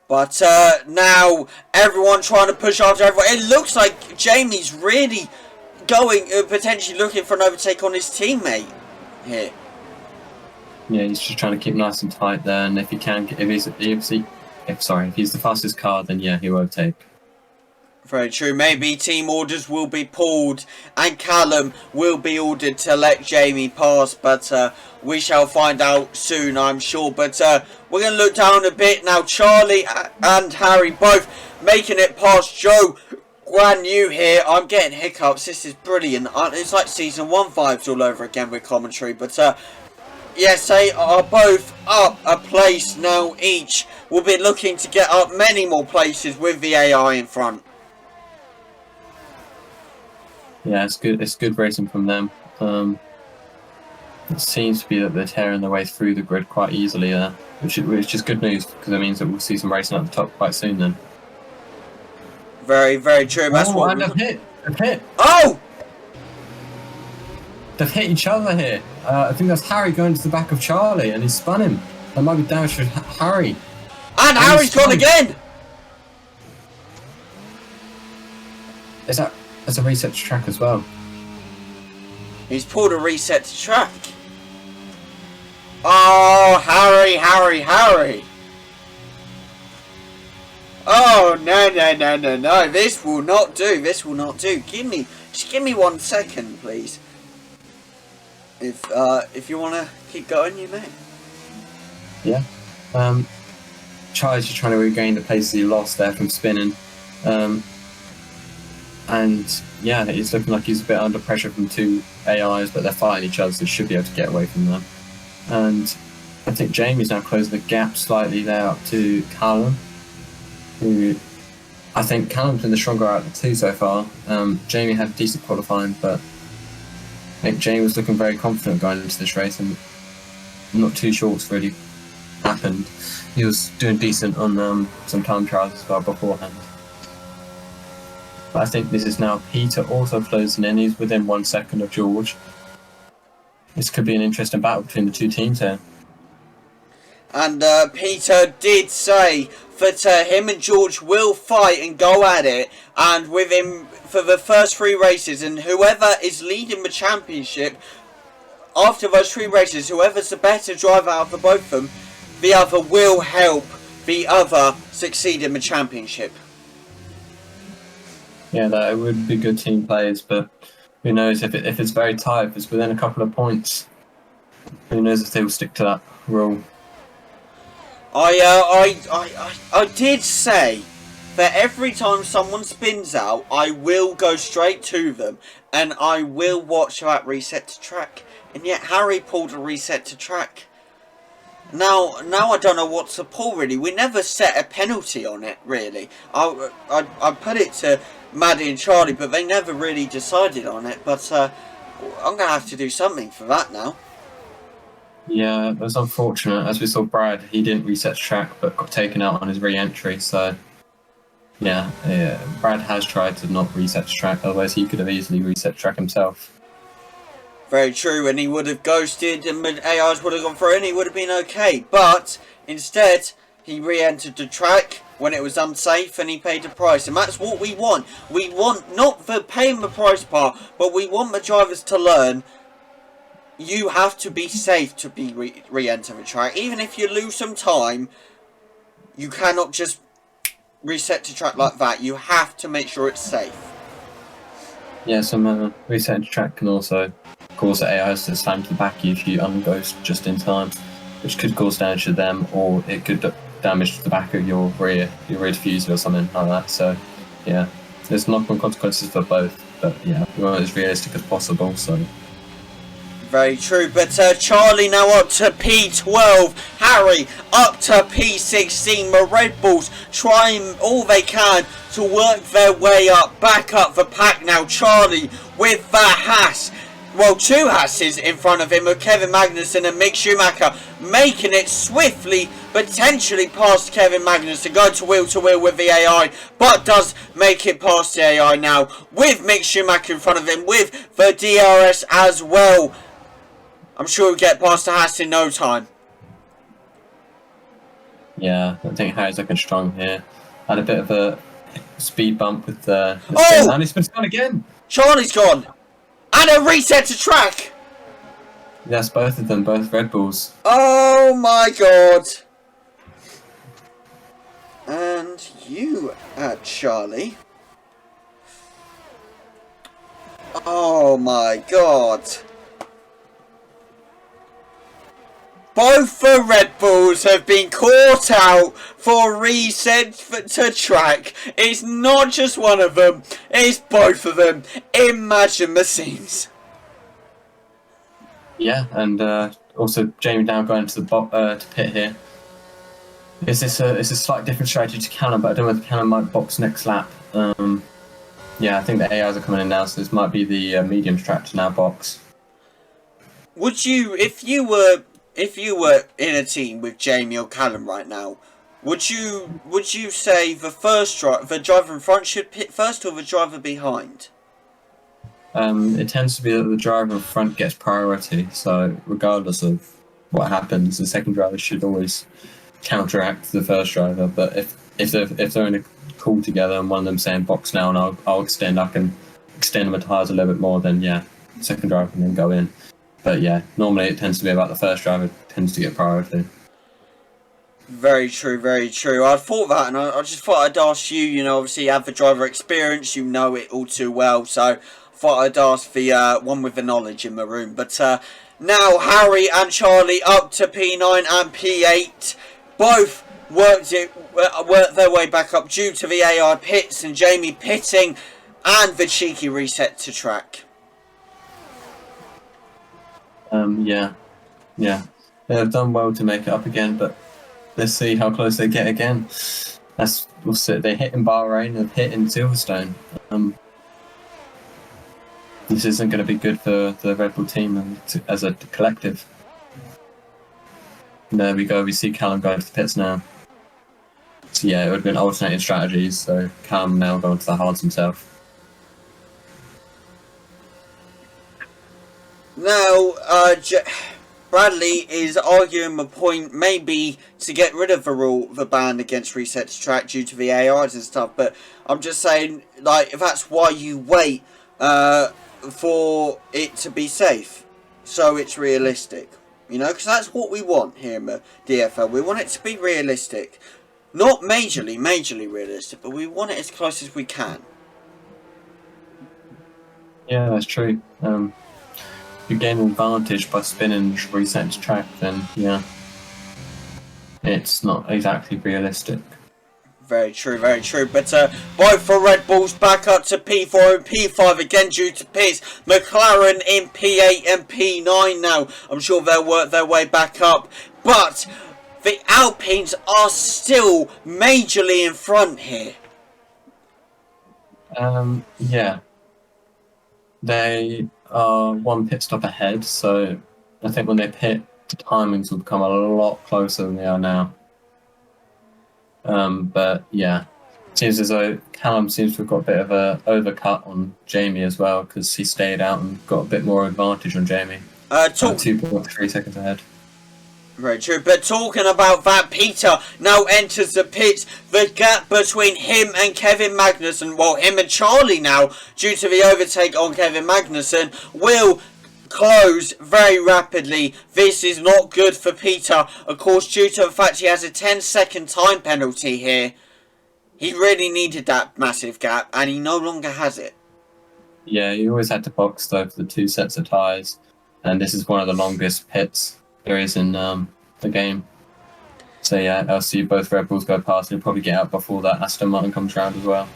But now everyone trying to push after everyone. It looks like Jamie's really going, potentially looking for an overtake on his teammate here. Yeah, he's just trying to keep nice and tight there, and if he can, if he's the fastest car, then yeah, he'll overtake. Very true. Maybe team orders will be pulled and Callum will be ordered to let Jamie pass, but we shall find out soon, I'm sure. But we're going to look down a bit now. Charlie and Harry both making it past Joe. Brand new here. I'm getting hiccups. This is brilliant. It's like season 1 vibes all over again with commentary. But yes, they are both up a place now each. We'll be looking to get up many more places with the AI in front. Yeah, it's good. It's good racing from them. It seems to be that they're tearing their way through the grid quite easily there, which is good news, because it means that we'll see some racing at the top quite soon then. Very, very true. That's what and they've hit. Oh! They've hit each other here. I think that's Harry going to the back of Charlie, and he's spun him. That might be damage for Harry. And Harry's gone again! That's a reset to track as well. He's pulled a reset to track. Oh, Harry. Oh, no. This will not do. Just give me 1 second, please. If you want to keep going, you may. Yeah. Charlie's just trying to regain the place he lost there from spinning. And yeah, it's looking like he's a bit under pressure from two AIs, but they're fighting each other, so he should be able to get away from them. And I think Jamie's now closing the gap slightly there up to Callum, who I think Callum's been the stronger out of the two so far. Jamie had a decent qualifying, but I think Jamie was looking very confident going into this race, and I'm not too sure what's really happened. He was doing decent on some time trials as well beforehand. But I think this is now Peter also closing in. He's within 1 second of George. this could be an interesting battle between the two teams here. And Peter did say that him and George will fight and go at it, and with him for the first 3 races, and whoever is leading the championship after those 3 races, whoever's the better driver out of the both of them, the other will help the other succeed in the championship. Yeah, that would be good team players, but who knows if it's very tight, if it's within a couple of points, who knows if they will stick to that rule. I did say that every time someone spins out, I will go straight to them and I will watch that reset to track. And yet Harry pulled a reset to track. Now I don't know what to pull really. We never set a penalty on it really. I put it to Maddie and Charlie, but they never really decided on it. But I'm gonna have to do something for that now. Yeah, it was unfortunate. As we saw, Brad, he didn't reset track, but got taken out on his re-entry. So, yeah, Brad has tried to not reset track. Otherwise, he could have easily reset track himself. Very true, and he would have ghosted, and the AIs would have gone through, and he would have been okay. But instead, he re-entered the track when it was unsafe, and he paid the price. And that's what we want. We want not the paying the price part, but we want the drivers to learn. You have to be safe to be re-enter the track. Even if you lose some time, you cannot just reset to track like that. You have to make sure it's safe. Yeah, some reset to track can also cause the AIs to slam to the back if you unghost just in time, which could cause damage to them, or it could damage the back of your rear diffuser or something like that. So, yeah, there's knock-on consequences for both. But yeah, we want it as realistic as possible. So. Very true, but Charlie now up to P12, Harry up to P16, the Red Bulls trying all they can to work their way up, back up the pack now. Charlie with the Haas, well, 2 Haas's in front of him with Kevin Magnussen and Mick Schumacher, making it swiftly, potentially past Kevin Magnussen, going to wheel with the AI, but does make it past the AI now, with Mick Schumacher in front of him, with the DRS as well. I'm sure we'll get past the Haas in no time. Yeah, I think Harry's looking strong here. Had a bit of a speed bump with the oh! And he's been gone again. Charlie's gone. And a reset to track. Yes, both of them, both Red Bulls. Oh my god. And you, Charlie. Oh my god. Both the Red Bulls have been caught out for reset to track. It's not just one of them, it's both of them. Imagine the scenes. Yeah, and also Jamie now going to the to pit here. It's a slightly different strategy to Callum, but I don't know if Callum might box next lap. Yeah, I think the AIs are coming in now, so this might be the medium strat to now box. Would you, if you were in a team with Jamie or Callum right now, would you say the driver in front should pit first or the driver behind? It tends to be that the driver in front gets priority, so regardless of what happens, the second driver should always counteract the first driver. But if they're in a call together and one of them saying box now and I'll extend, I can extend my tyres a little bit more, then yeah, second driver can then go in. But yeah, normally it tends to be about the first driver tends to get priority. Very true, very true. I thought that, and I just thought I'd ask you, you know, obviously you have the driver experience, you know it all too well, so I thought I'd ask the one with the knowledge in the room. But now Harry and Charlie up to P9 and P8. Both worked their way back up due to the AI pits and Jamie pitting and the cheeky reset to track. Yeah. They've done well to make it up again, but let's see how close they get again. We'll see. They hit in Bahrain, they've hit in Silverstone. This isn't going to be good for the Red Bull team as a collective. And there we go. We see Callum going to the pits now. So yeah, it would have been alternating strategies. So Callum now going to the hards himself. Now, Bradley is arguing the point maybe to get rid of the ban against reset to track due to the AIs and stuff, but I'm just saying, like, that's why you wait for it to be safe, so it's realistic, you know, because that's what we want here in the DFL. We want it to be realistic, not majorly realistic, but we want it as close as we can. Yeah, that's true. You gain an advantage by spinning reset to track, then yeah, it's not exactly realistic. Very true, very true. But both for Red Bulls back up to P4 and P5 again due to Pitts. McLaren in P8 and P9 now. I'm sure they'll work their way back up. But the Alpines are still majorly in front here. Yeah. They are one pit stop ahead, so I think when they pit, the timings will become a lot closer than they are now. But yeah, seems as though Callum seems to have got a bit of a overcut on Jamie as well, because he stayed out and got a bit more advantage on Jamie. 2.3 seconds ahead. Very true, but talking about that, Peter now enters the pits. The gap between him and Kevin Magnussen, well, him and Charlie now, due to the overtake on Kevin Magnussen, will close very rapidly. This is not good for Peter, of course, due to the fact he has a 10-second time penalty here. He really needed that massive gap, and he no longer has it. Yeah, you always had to box though for the 2 sets of tyres, and this is one of the longest pits there is in the game. So yeah, I'll see both Red Bulls go past and he'll probably get out before that Aston Martin comes round as well.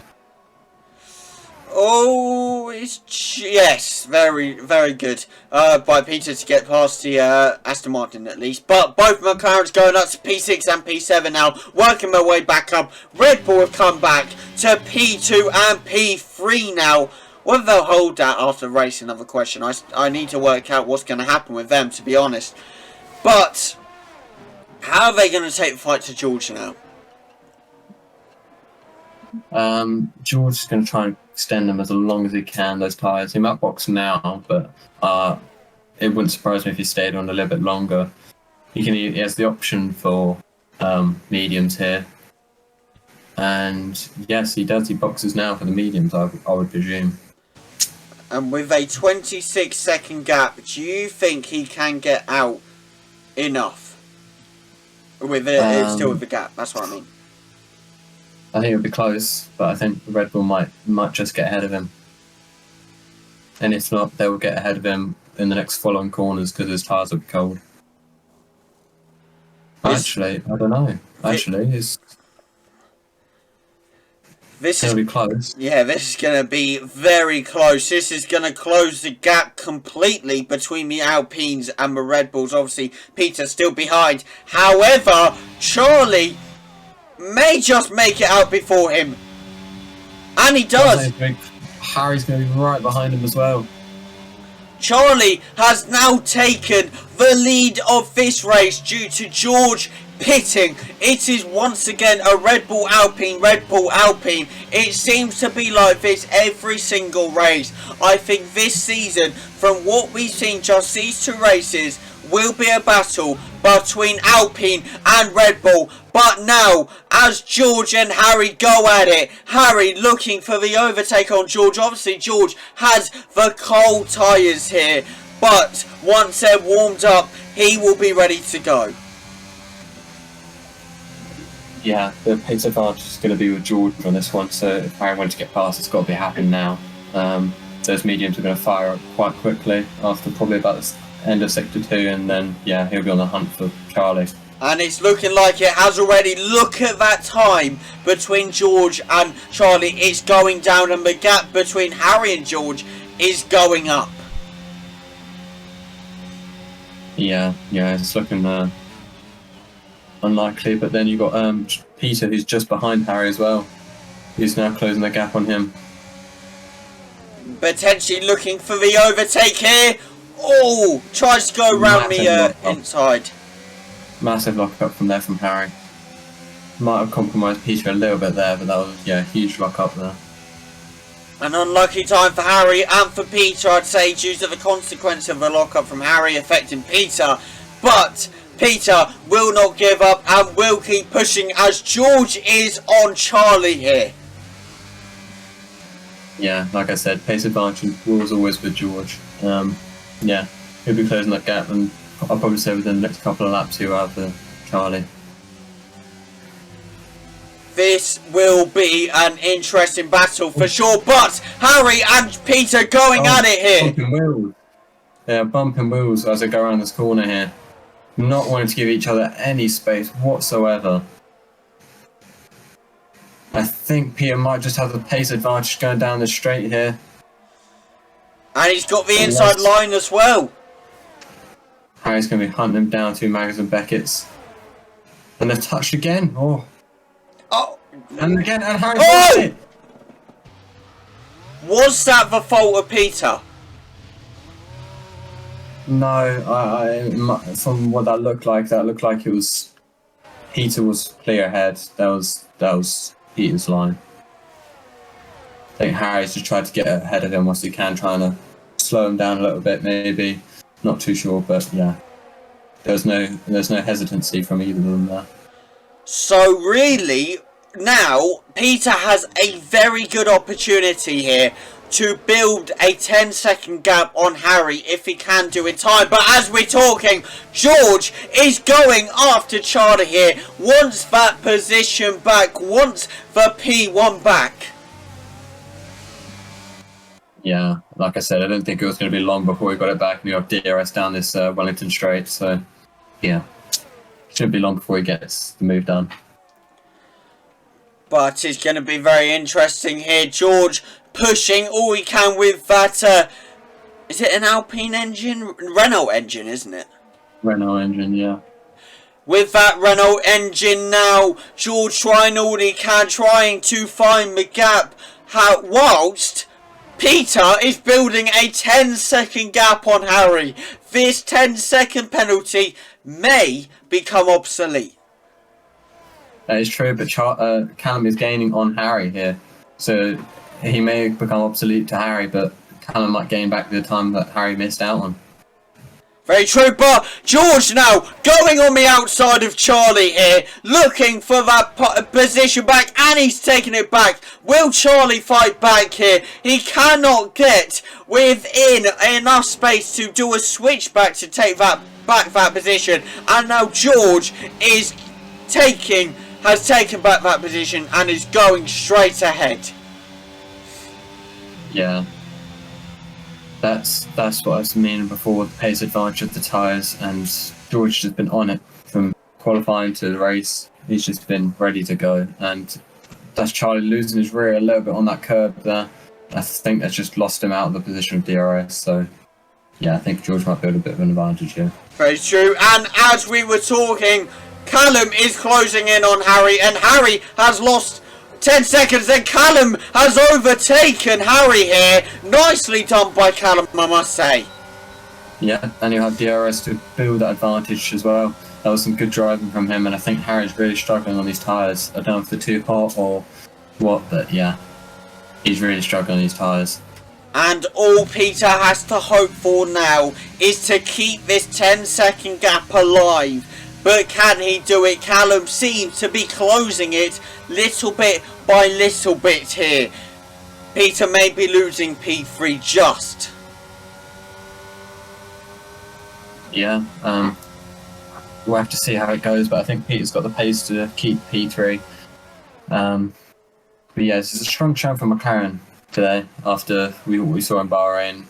Oh, yes, very, very good by Peter to get past the Aston Martin at least. But both McLarens going up to P6 and P7 now, working their way back up. Red Bull have come back to P2 and P3 now. Whether they'll hold that after the race, another question. I need to work out what's going to happen with them, to be honest. But how are they going to take the fight to George now? George is going to try and extend them as long as he can, those tyres. He might box now, but it wouldn't surprise me if he stayed on a little bit longer. He has the option for mediums here. And yes, he does. He boxes now for the mediums, I would presume. And with a 26-second gap, do you think he can get out enough? With it, still with the gap, that's what I mean. I think it'll be close, but I think Red Bull might just get ahead of him. And if not, they will get ahead of him in the next following corners because his tyres will be cold. Actually, I don't know. This is going to be close. Yeah, this is going to be very close. This is going to close the gap completely between the Alpines and the Red Bulls. Obviously, Peter's still behind. However, Charlie may just make it out before him. And he does. Harry's going to be right behind him as well. Charlie has now taken the lead of this race due to George pitting. It is once again a Red Bull Alpine, Red Bull Alpine. It seems to be like this every single race. I think this season, from what we've seen just these two races, will be a battle between Alpine and Red Bull. But now, as George and Harry go at it, Harry looking for the overtake on George. Obviously, George has the cold tyres here, but once they're warmed up, he will be ready to go. Yeah, the pace advantage is going to be with George on this one, so if Harry wants to get past, it's got to be happening now. Those mediums are going to fire up quite quickly after probably about the end of Sector 2, and then, yeah, he'll be on the hunt for Charlie. And it's looking like it has already. Look at that time between George and Charlie. It's going down, and the gap between Harry and George is going up. Yeah, it's looking unlikely, but then you've got Peter, who's just behind Harry as well. He's now closing the gap on him. Potentially looking for the overtake here. Oh, tries to go around the inside. Massive lock-up from Harry. Might have compromised Peter a little bit there, but that was, yeah, huge lock-up there. An unlucky time for Harry and for Peter, I'd say, due to the consequence of a lockup from Harry affecting Peter. But Peter will not give up and will keep pushing as George is on Charlie here. Yeah, like I said, pace advantage was always with George. Yeah, he'll be closing that gap, and I'll probably say within the next couple of laps he'll have Charlie. This will be an interesting battle for sure, but Harry and Peter going at it here. Bumping wheels. Yeah, bumping wheels as they go around this corner here. Not wanting to give each other any space whatsoever. I think Peter might just have the pace advantage going down the straight here. And he's got the inside line as well. Harry's going to be hunting him down to Maggers and Beckett's. And they've touched again. Oh. And again, and Harry's lost it. Was that the fault of Peter? No, from what that looked like it was Peter was clear ahead. That was Peter's line. I think Harry's just tried to get ahead of him once he can, trying to slow him down a little bit, maybe. Not too sure, but yeah. There's no hesitancy from either of them there. So really, now Peter has a very good opportunity here to build a 10-second gap on Harry if he can do in time. But as we're talking, George is going after Charlie here. Wants that position back. Wants the P1 back. Yeah, like I said, I didn't think it was going to be long before we got it back. We have DRS down this Wellington straight, so yeah, shouldn't be long before he gets the move done. But it's going to be very interesting here. George pushing all he can with that, is it an Alpine engine? Renault engine, isn't it? Renault engine, yeah. With that Renault engine now, George trying all he can, trying to find the gap, whilst Peter is building a 10-second gap on Harry. This 10-second penalty may become obsolete. That is true, but Callum is gaining on Harry here. So he may become obsolete to Harry, but Callum might gain back the time that Harry missed out on. Very true, but George now going on the outside of Charlie here, looking for that position back, and he's taking it back. Will Charlie fight back here? He cannot get within enough space to do a switchback to take that back that position, and now George is has taken back that position and is going straight ahead. Yeah. That's what I was meaning before, the pace advantage of the tyres, and George has been on it from qualifying to the race. He's just been ready to go, and that's Charlie losing his rear a little bit on that curb there. I think that's just lost him out of the position of DRS, so yeah, I think George might build a bit of an advantage here. Very true, and as we were talking, Callum is closing in on Harry, and Harry has lost 10 seconds, and Callum has overtaken Harry here. Nicely done by Callum, I must say. Yeah, and you have DRS to build that advantage as well. That was some good driving from him, and I think Harry's really struggling on these tyres. I don't know if they're too hot or what, but yeah, he's really struggling on these tyres. And all Peter has to hope for now is to keep this 10-second gap alive. But can he do it? Callum seems to be closing it little bit by little bit here. Peter may be losing P3 just. Yeah, we'll have to see how it goes, but I think Peter's got the pace to keep P3. But yeah, it's a strong show from McLaren today after we saw in Bahrain.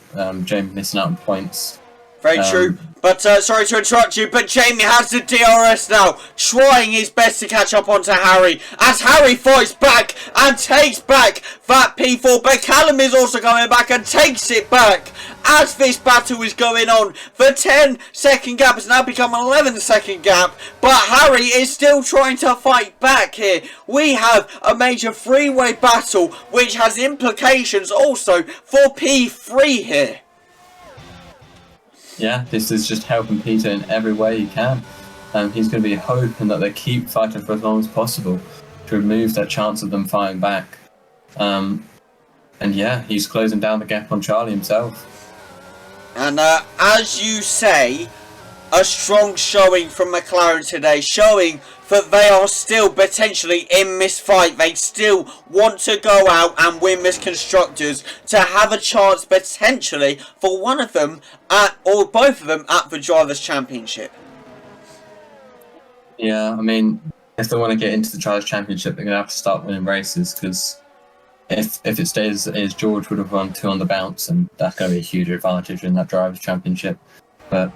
Jamie missing out on points. Very true. But sorry to interrupt you, but Jamie has the DRS now, trying his best to catch up onto Harry, as Harry fights back and takes back that P4, but Callum is also coming back and takes it back. As this battle is going on, the 10-second gap has now become an 11-second gap, but Harry is still trying to fight back here. We have a major three-way battle, which has implications also for P3 here. Yeah, this is just helping Peter in every way he can. He's going to be hoping that they keep fighting for as long as possible to remove that chance of them fighting back. And yeah, he's closing down the gap on Charlie himself. And as you say, a strong showing from McLaren today, showing that they are still potentially in this fight. They still want to go out and win this Constructors to have a chance potentially for one of them or both of them at the Drivers' Championship. Yeah, I mean, if they want to get into the Drivers' Championship, they're going to have to start winning races, because if it stays as George would have won 2 on the bounce, and that's going to be a huge advantage in that Drivers' Championship. But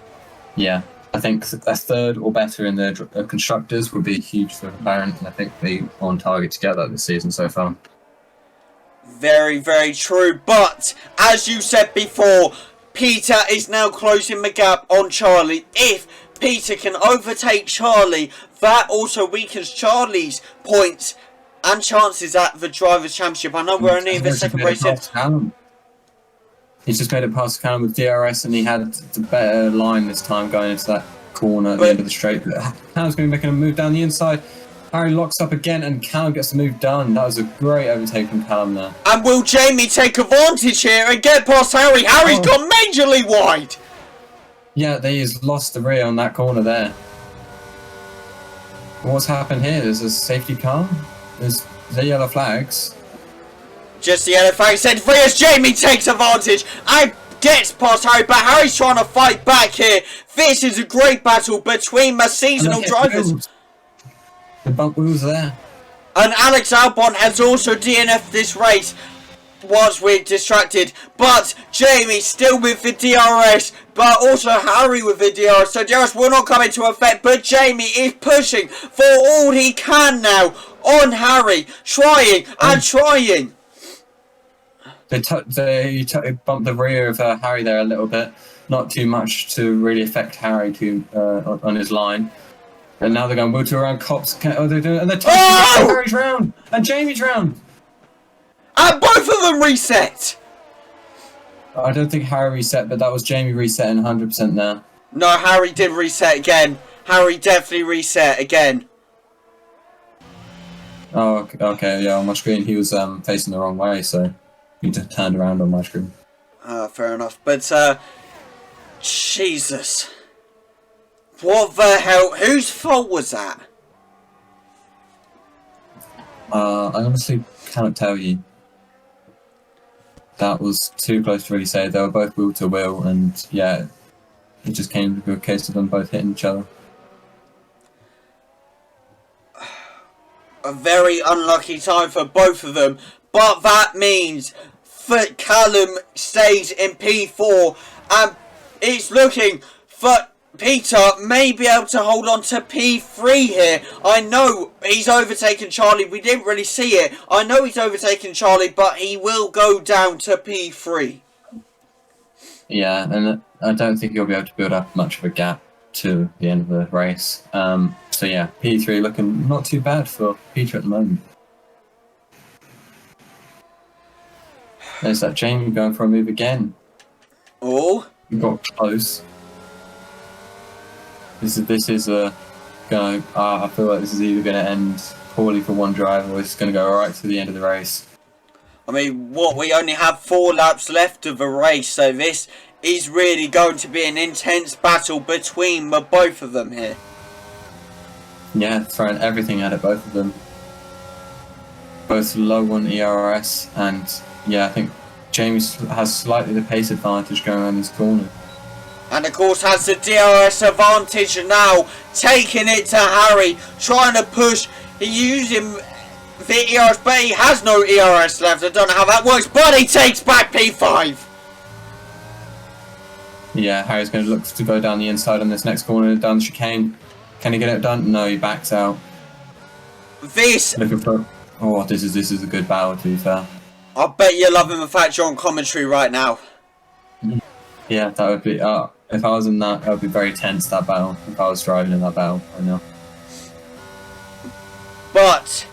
yeah, I think a third or better in the Constructors would be huge for McLaren, and I think they're on target together this season so far. Very, very true. But as you said before, Peter is now closing the gap on Charlie. If Peter can overtake Charlie, that also weakens Charlie's points and chances at the Drivers' Championship. I know we're only in the second race in. He's just made it past Callum with DRS, and he had the better line this time going into that corner at the end of the straight. Callum's going to be making a move down the inside. Harry locks up again, and Callum gets the move done. That was a great overtake from Callum there. And will Jamie take advantage here and get past Harry? Harry's gone majorly wide. Yeah, he's lost the rear on that corner there. What's happened here? There's a safety car. There's the yellow flags. Just the yellow flag said free as Jamie takes advantage and gets past Harry, but Harry's trying to fight back here. This is a great battle between the seasonal drivers. The bump wheels there. And Alex Albon has also DNF'd this race whilst we're distracted. But Jamie still with the DRS, but also Harry with the DRS. So DRS will not come into effect, but Jamie is pushing for all he can now on Harry. Trying and trying. They bumped the rear of Harry there a little bit. Not too much to really affect Harry on his line. And now they're going wheel to around cops. They're doing, and they're taking Harry's round and Jamie's round. And both of them reset. I don't think Harry reset, but that was Jamie resetting 100% there. No, Harry did reset again. Harry definitely reset again. Oh, okay, yeah. On my screen, he was facing the wrong way, so he just turned around on my screen. Fair enough. But Jesus. What the hell? Whose fault was that? I honestly cannot tell you. That was too close to really say. They were both wheel to wheel, and yeah, it just came to a case of them both hitting each other. A very unlucky time for both of them, but that means that Callum stays in P4, and it's looking for Peter may be able to hold on to P3 here. I know he's overtaken Charlie. We didn't really see it. I know he's overtaken Charlie, but he will go down to P3. Yeah, and I don't think he'll be able to build up much of a gap to the end of the race. So yeah, P3 looking not too bad for Peter at the moment. There's that Jamie going for a move again. Oh. He got close. This is going. I feel like this is either going to end poorly for one driver, or it's going to go right to the end of the race. I mean, we only have 4 laps left of the race, so this is really going to be an intense battle between the both of them here. Yeah, throwing everything at it, both of them. Both low on ERS, and yeah, I think James has slightly the pace advantage going around this corner. And of course has the DRS advantage now, taking it to Harry, trying to push, using the ERS, but he has no ERS left. I don't know how that works, but he takes back P5. Yeah, Harry's going to look to go down the inside on this next corner, down the chicane. Can he get it done? No, he backs out. This... Oh, this is a good battle, to be fair. I bet you're loving the fact you're on commentary right now. Yeah, that would be... if I was in that, it would be very tense, that battle. If I was driving in that battle, I know. But...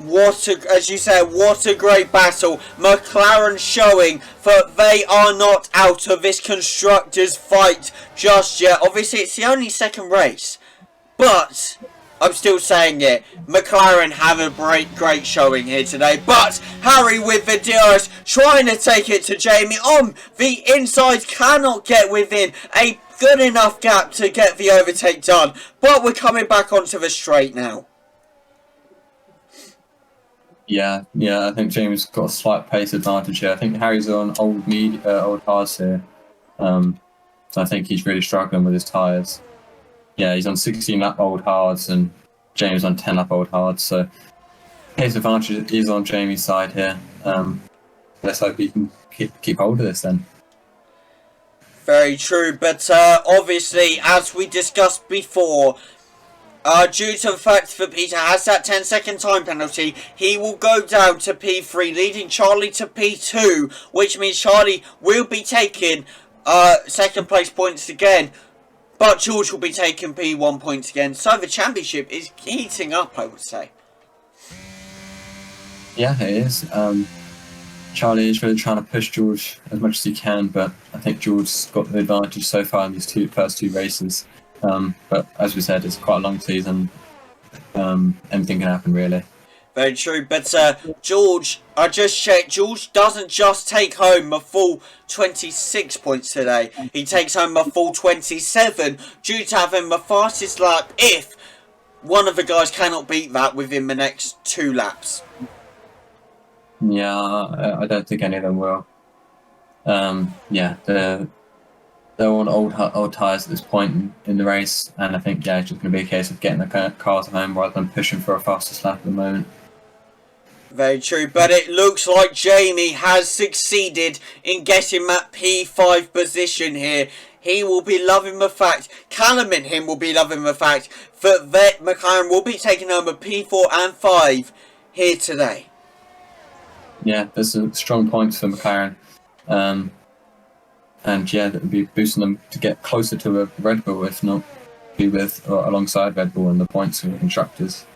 as you said, what a great battle. McLaren showing that they are not out of this Constructors fight just yet. Obviously, it's the only second race. But I'm still saying it. McLaren have a great showing here today. But Harry with the DRS trying to take it to Jamie on the inside. Cannot get within a good enough gap to get the overtake done. But we're coming back onto the straight now. Yeah, I think Jamie's got a slight pace advantage here. I think Harry's on old hards here. So I think he's really struggling with his tyres. Yeah, he's on 16 lap old hards and Jamie's on 10 lap old hards. So pace advantage is on Jamie's side here. Let's hope he can keep hold of this then. Very true, but obviously, as we discussed before, due to the fact that Peter has that 10-second time penalty, he will go down to P3, leading Charlie to P2, which means Charlie will be taking second place points again, but George will be taking P1 points again. So the championship is heating up, I would say. Yeah, it is. Charlie is really trying to push George as much as he can, but I think George's got the advantage so far in these first two races. But as we said, it's quite a long season. Anything can happen, really. Very true, but George, I just checked, George doesn't just take home a full 26 points today. He takes home a full 27 due to having the fastest lap if one of the guys cannot beat that within the next 2 laps. Yeah, I don't think any of them will. Yeah, they're on old tyres at this point in the race, and I think it's just going to be a case of getting the cars home rather than pushing for a fastest lap at the moment. Very true, but it looks like Jamie has succeeded in getting that P5 position here. He will be loving the fact, Callum and him will be loving the fact that McLaren will be taking home a P4 and 5 here today. Yeah, there's some strong points for McLaren. And yeah, that would be boosting them to get closer to a Red Bull, if not be with or alongside Red Bull in the points for the constructors.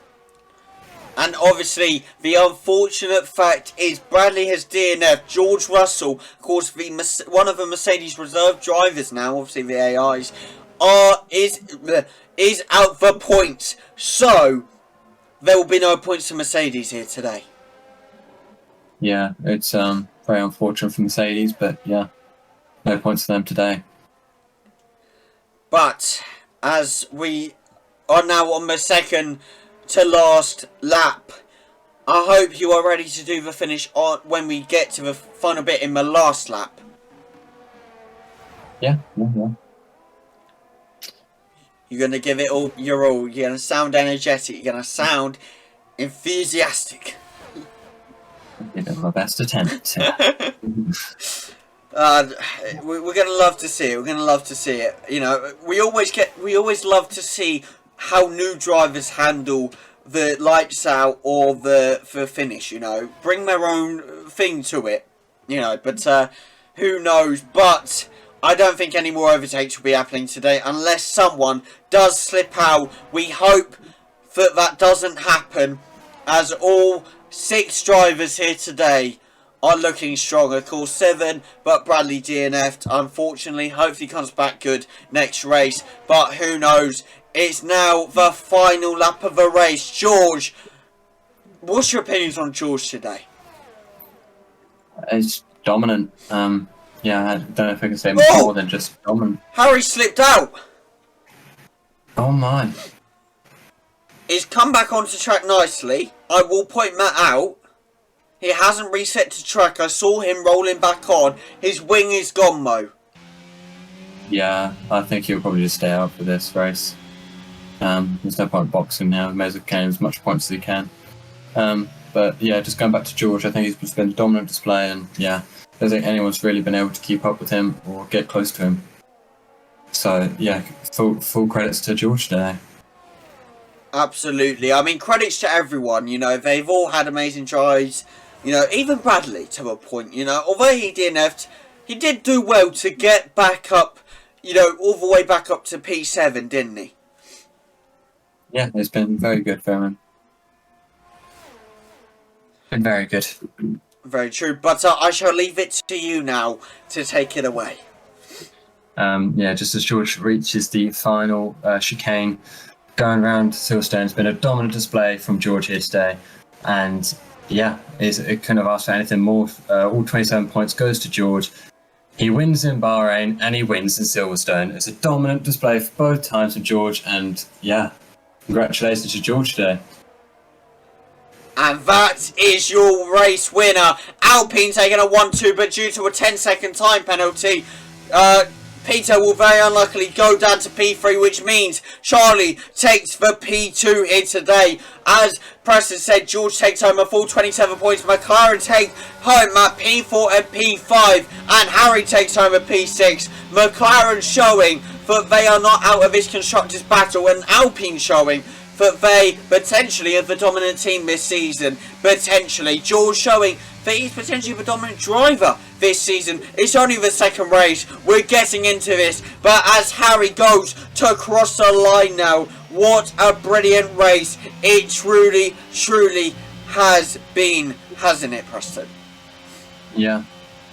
And obviously, the unfortunate fact is Bradley has DNF. George Russell, of course, one of the Mercedes reserve drivers now, obviously the AIs, is out for points. So there will be no points to Mercedes here today. Yeah, it's very unfortunate for Mercedes, but yeah, no points for them today. But as we are now on the second to last lap, I hope you are ready to do the finish on when we get to the final bit in the last lap. Yeah. You're going to give it all your all. You're going to sound energetic. You're going to sound enthusiastic. I did my best attempt. We're going to love to see it. We're going to love to see it. You know, we always love to see how new drivers handle the lights out or the finish. You know, bring their own thing to it. You know, but who knows? But I don't think any more overtakes will be happening today unless someone does slip out. We hope that that doesn't happen, as all 6 drivers here today are looking strong. Of course, 7, but Bradley DNF'd, unfortunately. Hopefully comes back good next race, but who knows. It's now the final lap of the race. George, what's your opinions on George today? It's dominant. Yeah, I don't know if I can say more than just dominant. Harry slipped out. Oh my. He's come back onto track nicely. I will point that out. He hasn't reset to track. I saw him rolling back on. His wing is gone, Mo. Yeah, I think he'll probably just stay out for this race. There's no point boxing now. He may as well gain as much points as he can. But yeah, just going back to George, I think he's just been a dominant display, and yeah, I don't think anyone's really been able to keep up with him or get close to him. So yeah, full credits to George today. Absolutely. I mean, credits to everyone. You know, they've all had amazing tries. You know, even Bradley to a point. You know, although he DNF'd, he did do well to get back up. You know, all the way back up to P7, didn't he? Yeah, it's been very good for him. Been very good. Very true. But I shall leave it to you now to take it away. Yeah, just as George reaches the final chicane, going around Silverstone. It's been a dominant display from George here today, and yeah, it couldn't have asked for anything more. All 27 points goes to George. He wins in Bahrain and he wins in Silverstone. It's a dominant display for both times from George, and yeah, congratulations to George today. And that is your race winner. Alpine taking a 1-2, but due to a 10-second time penalty, Peter will very unluckily go down to P3, which means Charlie takes the P2 here today. As Preston said, George takes home a full 27 points. McLaren take home at P4 and P5, and Harry takes home a P6. McLaren showing that they are not out of this constructors' battle, and Alpine showing that they potentially are the dominant team this season. Potentially. George showing that he's potentially the dominant driver this season. It's only the second race. We're getting into this. But as Harry goes to cross the line now, what a brilliant race it truly, truly has been, hasn't it, Preston? Yeah,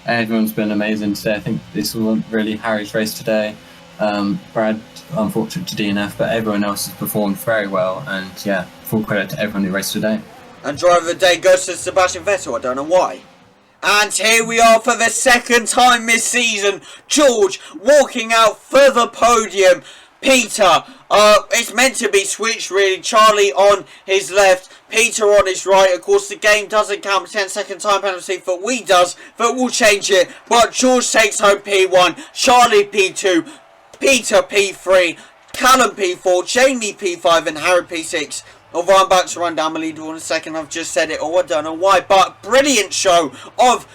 everyone's been amazing today. I think this wasn't really Harry's race today. Brad, unfortunate to DNF, but everyone else has performed very well, and yeah, full credit to everyone who raced today. And driver of the day goes to Sebastian Vettel. I don't know why. And here we are for the second time this season. George walking out for the podium. Peter, it's meant to be switched really. Charlie on his left, Peter on his right. Of course, the game doesn't count 10-second time penalty for we does, but we'll change it. But George takes home P1, Charlie P2, Peter P3, Callum P4, Jamie P5, and Harry P6. Although I'm about to run down my leaderboard in a second, I've just said it, or I don't know why, but brilliant show of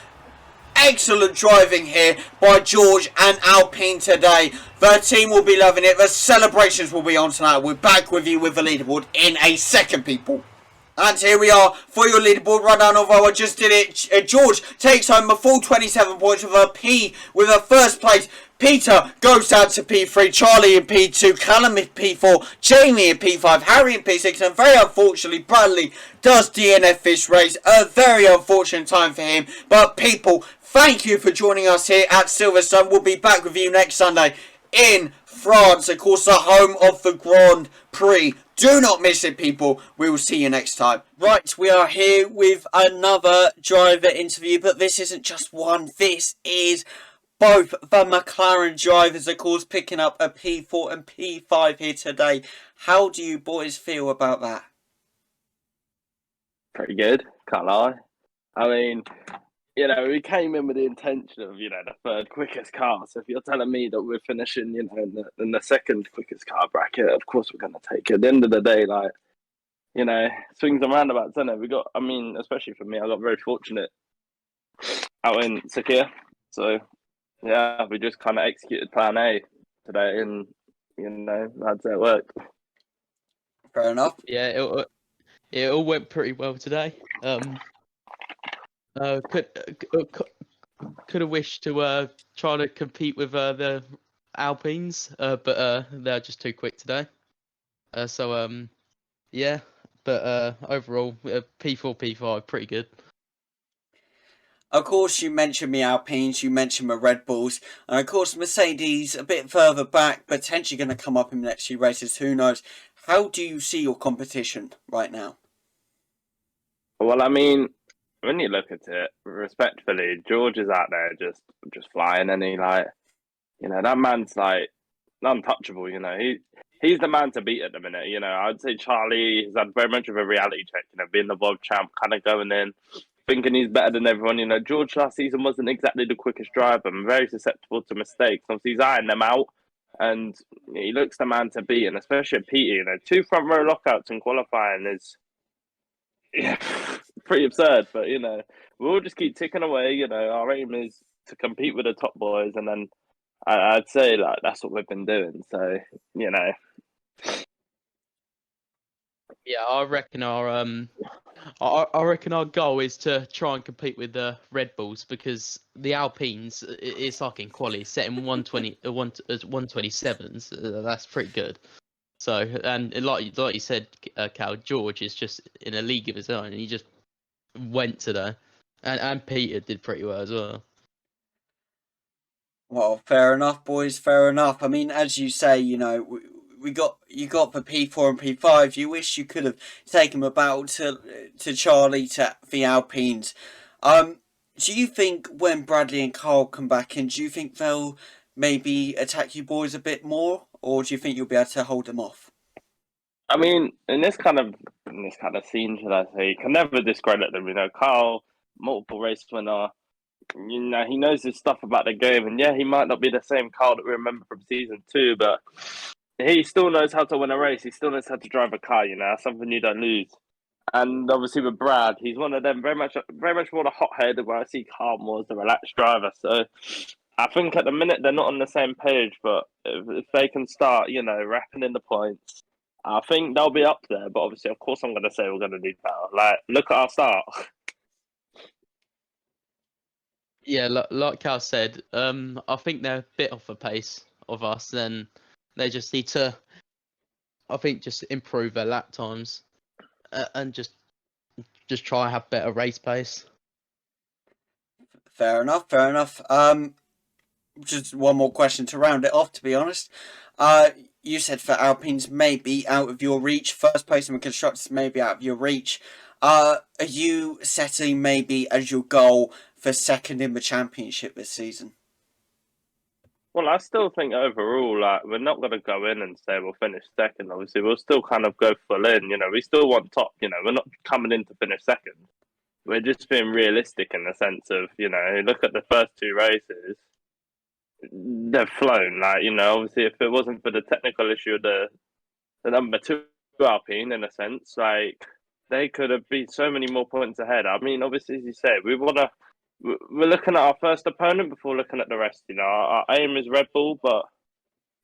excellent driving here by George and Alpine today. The team will be loving it. The celebrations will be on tonight. We're back with you with the leaderboard in a second, people. And here we are for your leaderboard rundown. Although I just did it, George takes home a full 27 points with a P, with a first place. Peter goes down to P3, Charlie in P2, Callum in P4, Jamie in P5, Harry in P6, and very unfortunately, Bradley does DNF this race. A very unfortunate time for him. But people, thank you for joining us here at Silverstone. We'll be back with you next Sunday in France, of course, the home of the Grand Prix. Do not miss it, people. We will see you next time. Right, we are here with another driver interview, but this isn't just one. This is both the McLaren drivers, of course, picking up a P4 and P5 here today. How do you boys feel about that? Pretty good, can't lie. I mean, we came in with the intention of, the third quickest car. So if you're telling me that we're finishing, in the second quickest car bracket, of course we're going to take it. At the end of the day, swings and roundabouts, isn't it? Especially for me, I got very fortunate out in Sakhir. So, yeah, we just kind of executed plan A today, and, that's how it worked. Fair enough. Yeah, it all went pretty well today. Could have wished to try to compete with the Alpines, but they're just too quick today. Yeah, but overall, P4, P5, pretty good. Of course, you mentioned the Alpines, you mentioned the Red Bulls, and of course, Mercedes a bit further back, potentially going to come up in the next few races, who knows. How do you see your competition right now? Well, when you look at it, respectfully, George is out there just flying, and that man's untouchable. He's the man to beat at the minute. I'd say Charlie has had very much of a reality check. Being the world champ, kind of going in, thinking he's better than everyone. George last season wasn't exactly the quickest driver. I'm very susceptible to mistakes. Obviously, he's ironing them out, and he looks the man to beat. And especially at Petey, 2 front row lockouts in qualifying is. Yeah, pretty absurd, but we'll just keep ticking away. Our aim is to compete with the top boys, and then I'd say that's what we've been doing. So Yeah, I reckon our goal is to try and compete with the Red Bulls, because the Alpines, it's like in quali setting 127s. That's pretty good. So, and like you said, Cal, George is just in a league of his own, and he just went today. And Peter did pretty well as well. Well, fair enough, boys, fair enough. As you say, you got the P4 and P5. You wish you could have taken them about to Charlie to the Alpines. Do you think when Bradley and Carl come back in, do you think they'll maybe attack you boys a bit more, or do you think you'll be able to hold them off? I mean, in this kind of scene, should I say, you can never discredit them. You know, Carl, multiple race winner. You know, he knows his stuff about the game, and yeah, he might not be the same Carl that we remember from season 2, but he still knows how to win a race. He still knows how to drive a car. You know, that's something you don't lose. And obviously with Brad, he's one of them very much more the hothead, where I see Carl more as the relaxed driver. So I think at the minute they're not on the same page, but if they can start, you know, wrapping in the points, I think they'll be up there. But obviously, of course, I'm going to say we're going to do better. Like, look at our start. Yeah, like Cal said, I think they're a bit off the pace of us. Then they just need to, I think, just improve their lap times and just try and have better race pace. Fair enough. Fair enough. Just one more question to round it off. To be honest, you said for Alpines maybe out of your reach. First place in the constructors maybe out of your reach. Are you setting maybe as your goal for second in the championship this season? Well, I still think overall, like, we're not going to go in and say we'll finish second. Obviously, we'll still kind of go full in. You know, we still want top. You know, we're not coming in to finish second. We're just being realistic in the sense of, you know, look at the first 2 races. They've flown. Like, you know, obviously, if it wasn't for the technical issue of the number 2 Alpine, in a sense, like, they could have been so many more points ahead. I mean, obviously, as you said, we're looking at our first opponent before looking at the rest. You know, our aim is Red Bull, but,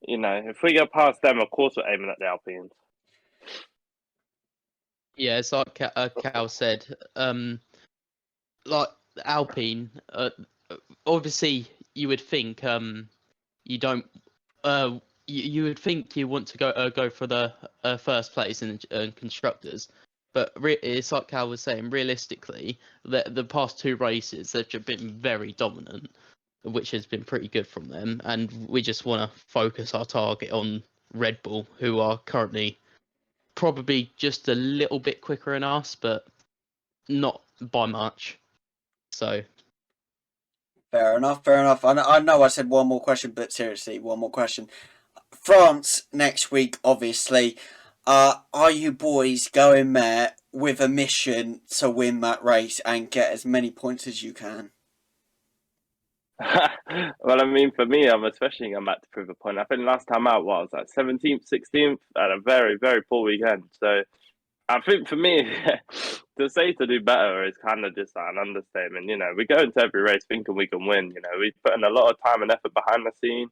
you know, if we get past them, of course we're aiming at the Alpines. Yeah, it's like Cal said. Like Alpine, obviously you would think you don't you would think you want to go for the first place in constructors, but it's like Cal was saying. Realistically, the past 2 races they've been very dominant, which has been pretty good from them, and we just want to focus our target on Red Bull, who are currently probably just a little bit quicker than us, but not by much. So Fair enough. Fair enough. I know I said one more question, but seriously, one more question. France next week, obviously. Are you boys going there with a mission to win that race and get as many points as you can? Well, I mean, for me, I'm especially going back to prove a point. I think last time out was like 17th, 16th, at a very, very poor weekend. So I think for me, to say to do better is kind of just like an understatement. You know, we go into every race thinking we can win. You know, we put in a lot of time and effort behind the scene,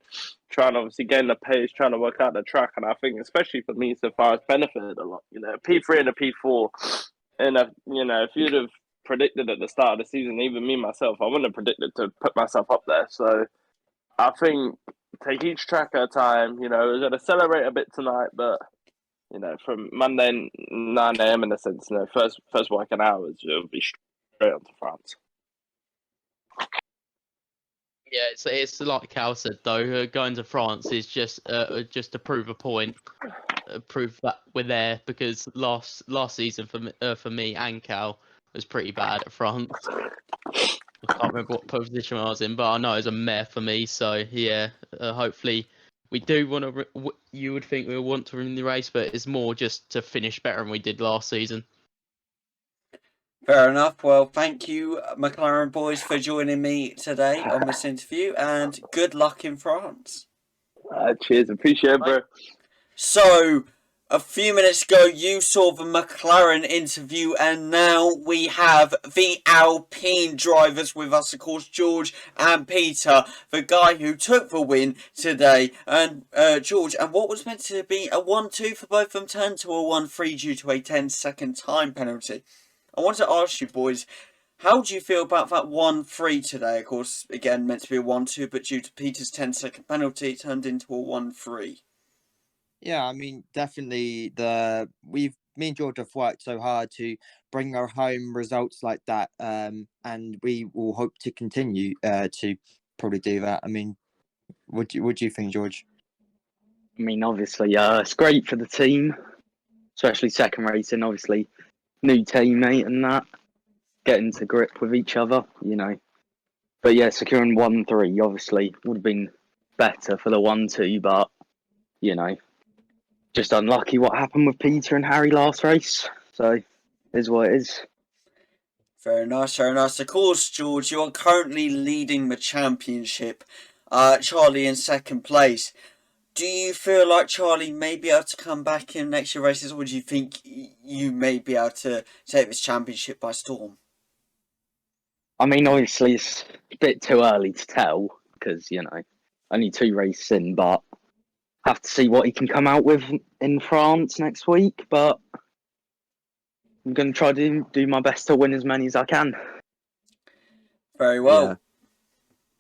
trying to obviously gain the pace, trying to work out the track. And I think, especially for me, so far, it's benefited a lot. You know, P3 and a P4, and you know, if you'd have predicted at the start of the season, even me myself, I wouldn't have predicted to put myself up there. So I think take each track at a time. You know, we're going to celebrate a bit tonight, but you know, from Monday 9 a.m. in a sense, you know, first working hours, it'll be straight on to France. yeah, it's like Cal said though. Going to France is just to prove a point, prove that we're there, because last season for me and Cal was pretty bad at France. I can't remember what position I was in, but I know it was a mare for me. So yeah, hopefully we do want to. You would think we want to win the race, but it's more just to finish better than we did last season. Fair enough. Well, thank you, McLaren boys, for joining me today on this interview, and good luck in France. Cheers, appreciate it, bro. So, a few minutes ago, you saw the McLaren interview, and now we have the Alpine drivers with us, of course, George and Peter, the guy who took the win today. And George, and what was meant to be a 1-2 for both of them turned to a 1-3 due to a 10-second time penalty. I want to ask you, boys, how do you feel about that 1-3 today? Of course, again, meant to be a 1-2, but due to Peter's 10-second penalty, it turned into a 1-3. Yeah, I mean, definitely me and George have worked so hard to bring our home results like that, and we will hope to continue to probably do that. I mean, what do you think, George? I mean, obviously, it's great for the team, especially second racing. Obviously, new teammate and that, getting to grip with each other, you know. But yeah, securing 1-3 obviously would have been better for the 1-2, but you know, just unlucky what happened with Peter and Harry last race. So, is what it is. Very nice, very nice. Of course, George, you are currently leading the championship. Charlie in second place. Do you feel like Charlie may be able to come back in next year races, or do you think you may be able to take this championship by storm? I mean, obviously, it's a bit too early to tell because, you know, only 2 races in, but have to see what he can come out with in France next week. But I'm going to try to do my best to win as many as I can. Very well.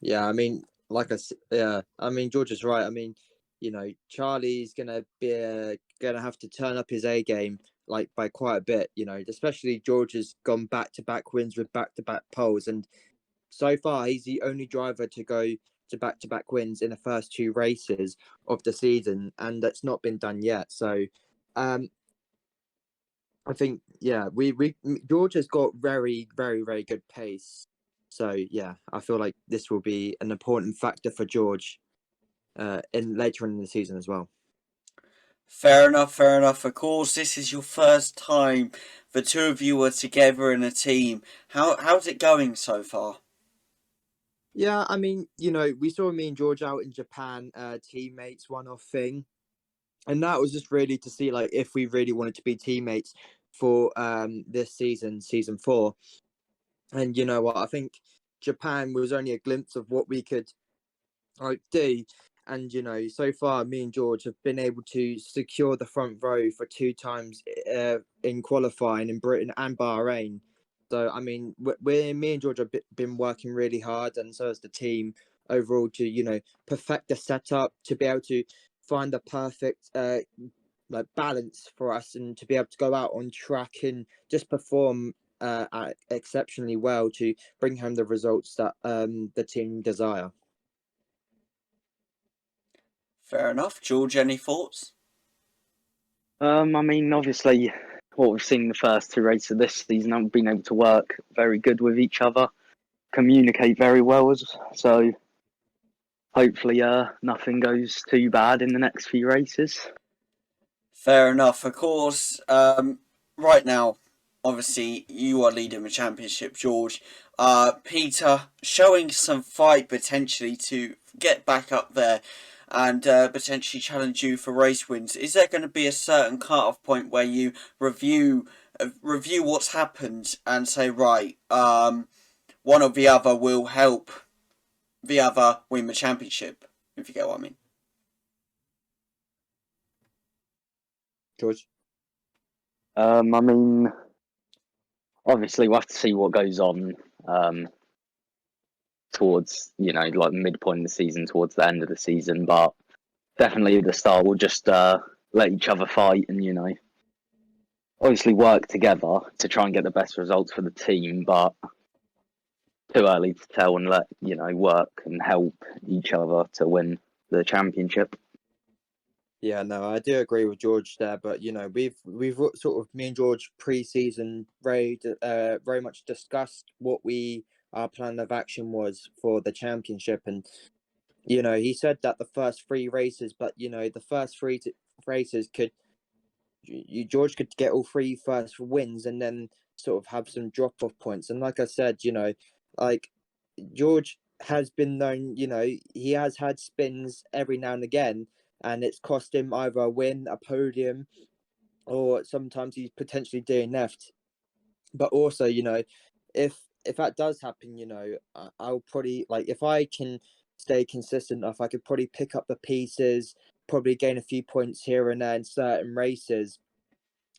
Yeah. Yeah, I mean, I mean, George is right. I mean, you know, Charlie's gonna have to turn up his A game like by quite a bit. You know, especially George has gone back-to-back wins with back-to-back poles, and so far he's the only driver to go to back-to-back wins in the first 2 races of the season, and that's not been done yet. So, I think George has got very, very, very good pace. So yeah, I feel like this will be an important factor for George in later in the season as well. Fair enough, fair enough. Of course, this is your first time the two of you are together in a team. How's it going so far? Yeah, I mean, you know, we saw me and George out in Japan, teammates, one-off thing, and that was just really to see like if we really wanted to be teammates for this season, season 4. And you know what, I think Japan was only a glimpse of what we could do. And you know, so far me and George have been able to secure the front row for 2 times in qualifying in Britain and Bahrain. So I mean, me and George have been working really hard, and so has the team overall to, you know, perfect the setup to be able to find the perfect like balance for us, and to be able to go out on track and just perform exceptionally well to bring home the results that the team desire. Fair enough. George, any thoughts? I mean, obviously, what we've seen in the first 2 races of this season, I've been able to work very good with each other, communicate very well. So hopefully, nothing goes too bad in the next few races. Fair enough. Of course, right now, obviously, you are leading the championship, George. Peter showing some fight potentially to get back up there and potentially challenge you for race wins. Is there going to be a certain cut-off point where you review what's happened and say, right, one or the other will help the other win the championship, if you get what I mean? George? I mean, obviously, we'll have to see what goes on towards, you know, like midpoint of the season, towards the end of the season. But definitely at the start, we'll just let each other fight and, you know, obviously work together to try and get the best results for the team. But too early to tell, and let, you know, work and help each other to win the championship. Yeah, no, I do agree with George there, but you know, we've sort of, me and George pre-season very much discussed what our plan of action was for the championship, and you know, he said that the first 3 races, but you know, the first 3 races George could get all 3 first wins and then sort of have some drop off points, and like I said, you know, like George has been known, you know, he has had spins every now and again, and it's cost him either a win, a podium, or sometimes he's potentially DNF'd. But also, you know, if that does happen, you know, I'll probably, like, if I can stay consistent enough, I could probably pick up the pieces, probably gain a few points here and there in certain races.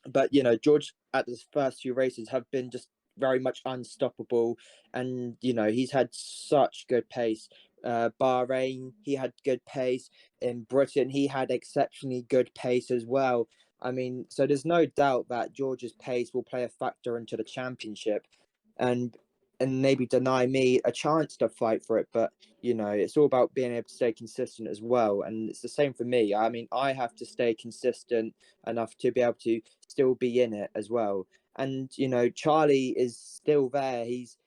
But you know, George at the first few races have been just very much unstoppable, and you know, he's had such good pace. Bahrain, he had good pace. In Britain, he had exceptionally good pace as well. I mean, so there's no doubt that George's pace will play a factor into the championship. And and maybe deny me a chance to fight for it. But it's all about being able to stay consistent as well. And it's the same for me. I mean, I have to stay consistent enough to be able to still be in it as well. And Charlie is still there. He's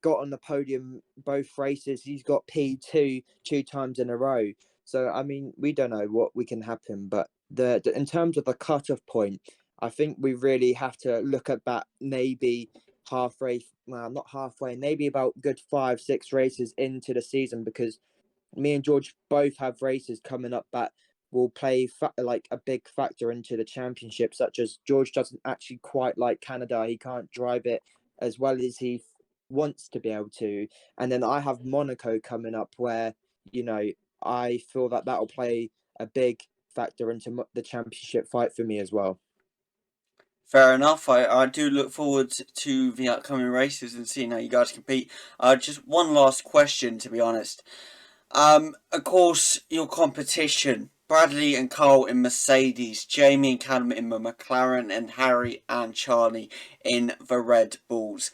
got on the podium both races. He's got P2 2 times in a row. So I mean, we don't know what we can happen, but the in terms of the cutoff point, I think we really have to look at that maybe halfway. Well, not halfway. Maybe about good 5-6 races into the season, because me and George both have races coming up that will play like a big factor into the championship, such as George doesn't actually quite like Canada. He can't drive it as well as he wants to be able to. And then I have Monaco coming up where, I feel that that'll play a big factor into the championship fight for me as well. Fair enough. I do look forward to the upcoming races and seeing how you guys compete. Just one last question, to be honest. Of course, your competition: Bradley and Carl in Mercedes, Jamie and Callum in the McLaren, and Harry and Charlie in the Red Bulls.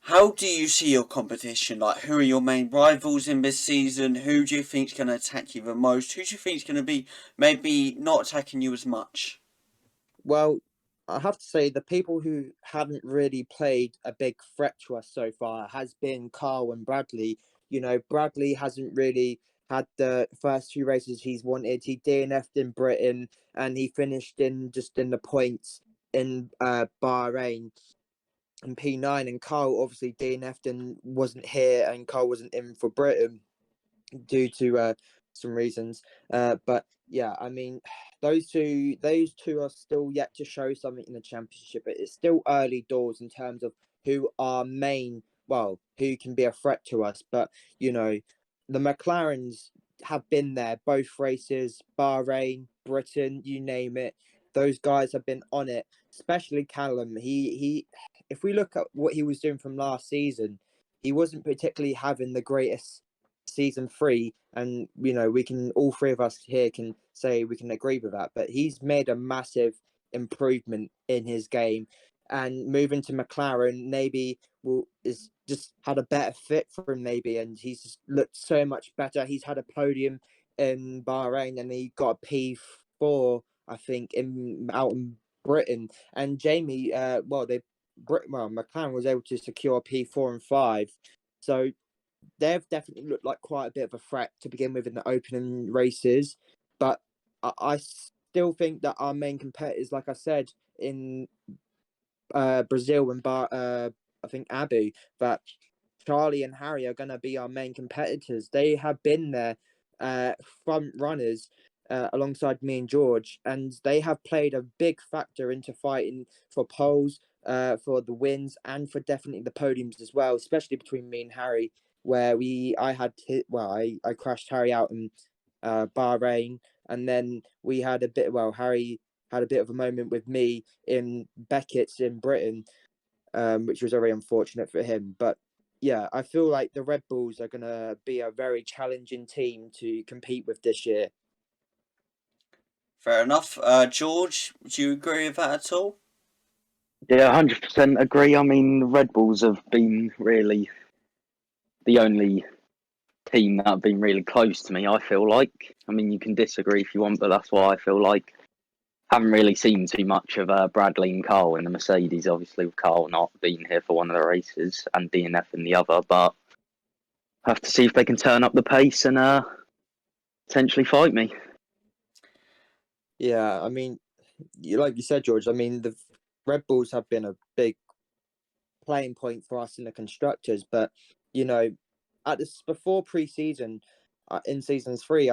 How do you see your competition? Like, who are your main rivals in this season? Who do you think is going to attack you the most? Who do you think is going to be maybe not attacking you as much? Well, I have to say the people who haven't really played a big threat to us so far has been Carl and Bradley. Bradley hasn't really had the first 2 races he's wanted. He DNF'd in Britain and he finished in the points in Bahrain and P9. And Carl obviously DNF'd and wasn't here, and Carl wasn't in for Britain due to some reasons. But yeah, I mean, those two are still yet to show something in the championship. It's still early doors in terms of who are who can be a threat to us. But the McLarens have been there both races, Bahrain, Britain, you name it. Those guys have been on it, especially Callum. He if we look at what he was doing from last season, he wasn't particularly having the greatest season 3, and we can, all 3 of us here can say we can agree with that. But he's made a massive improvement in his game, and moving to McLaren maybe is just had a better fit for him maybe, and he's just looked so much better. He's had a podium in Bahrain and he got a P4, I think, out in Britain. And Jamie, McLaren was able to secure P4 and 5, so they've definitely looked like quite a bit of a threat to begin with in the opening races. But I still think that our main competitors, like I said, in Brazil and I think Abu, that Charlie and Harry are going to be our main competitors. They have been there front runners alongside me and George, and they have played a big factor into fighting for poles, for the wins, and for definitely the podiums as well, especially between me and Harry, where I crashed Harry out in Bahrain, and then we had Harry had a bit of a moment with me in Beckett's in Britain, which was very unfortunate for him. But yeah, I feel like the Red Bulls are going to be a very challenging team to compete with this year. Fair enough. George, do you agree with that at all? Yeah, 100% agree. I mean, the Red Bulls have been really the only team that have been really close to me, I feel like. I mean, you can disagree if you want, but that's why I feel like. Haven't really seen too much of Bradley and Carl in the Mercedes, obviously, with Carl not being here for one of the races and DNF in the other, but have to see if they can turn up the pace and potentially fight me. Yeah, I mean, like you said, George, I mean, the Red Bulls have been a big playing point for us in the constructors, but at this before pre-season, in season 3,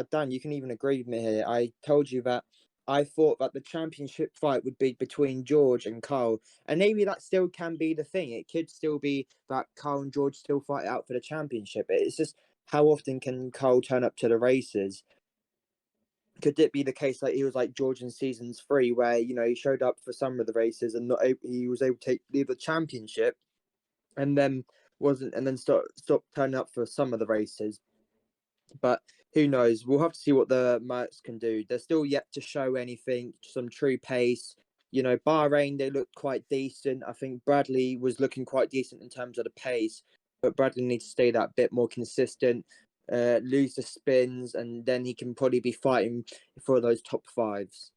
Dan, you can even agree with me here. I told you that I thought that the championship fight would be between George and Carl, and maybe that still can be the thing. It could still be that Carl and George still fight out for the championship. It's just how often can Carl turn up to the races? Could it be the case like he was like George in seasons 3, where he showed up for some of the races and he was able to leave the championship, and then stop turning up for some of the races? But who knows? We'll have to see what the Mercs can do. They're still yet to show anything, some true pace, you know, Bahrain, they looked quite decent. I think Bradley was looking quite decent in terms of the pace, but Bradley needs to stay that bit more consistent, lose the spins, and then he can probably be fighting for those top fives.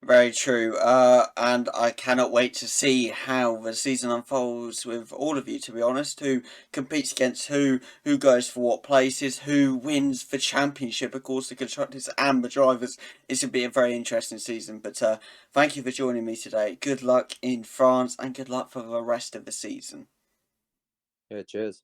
Very true, and I cannot wait to see how the season unfolds with all of you, to be honest, who competes against who goes for what places, who wins the championship, of course, the constructors and the drivers. It's going to be a very interesting season, but thank you for joining me today. Good luck in France, and good luck for the rest of the season. Yeah, cheers.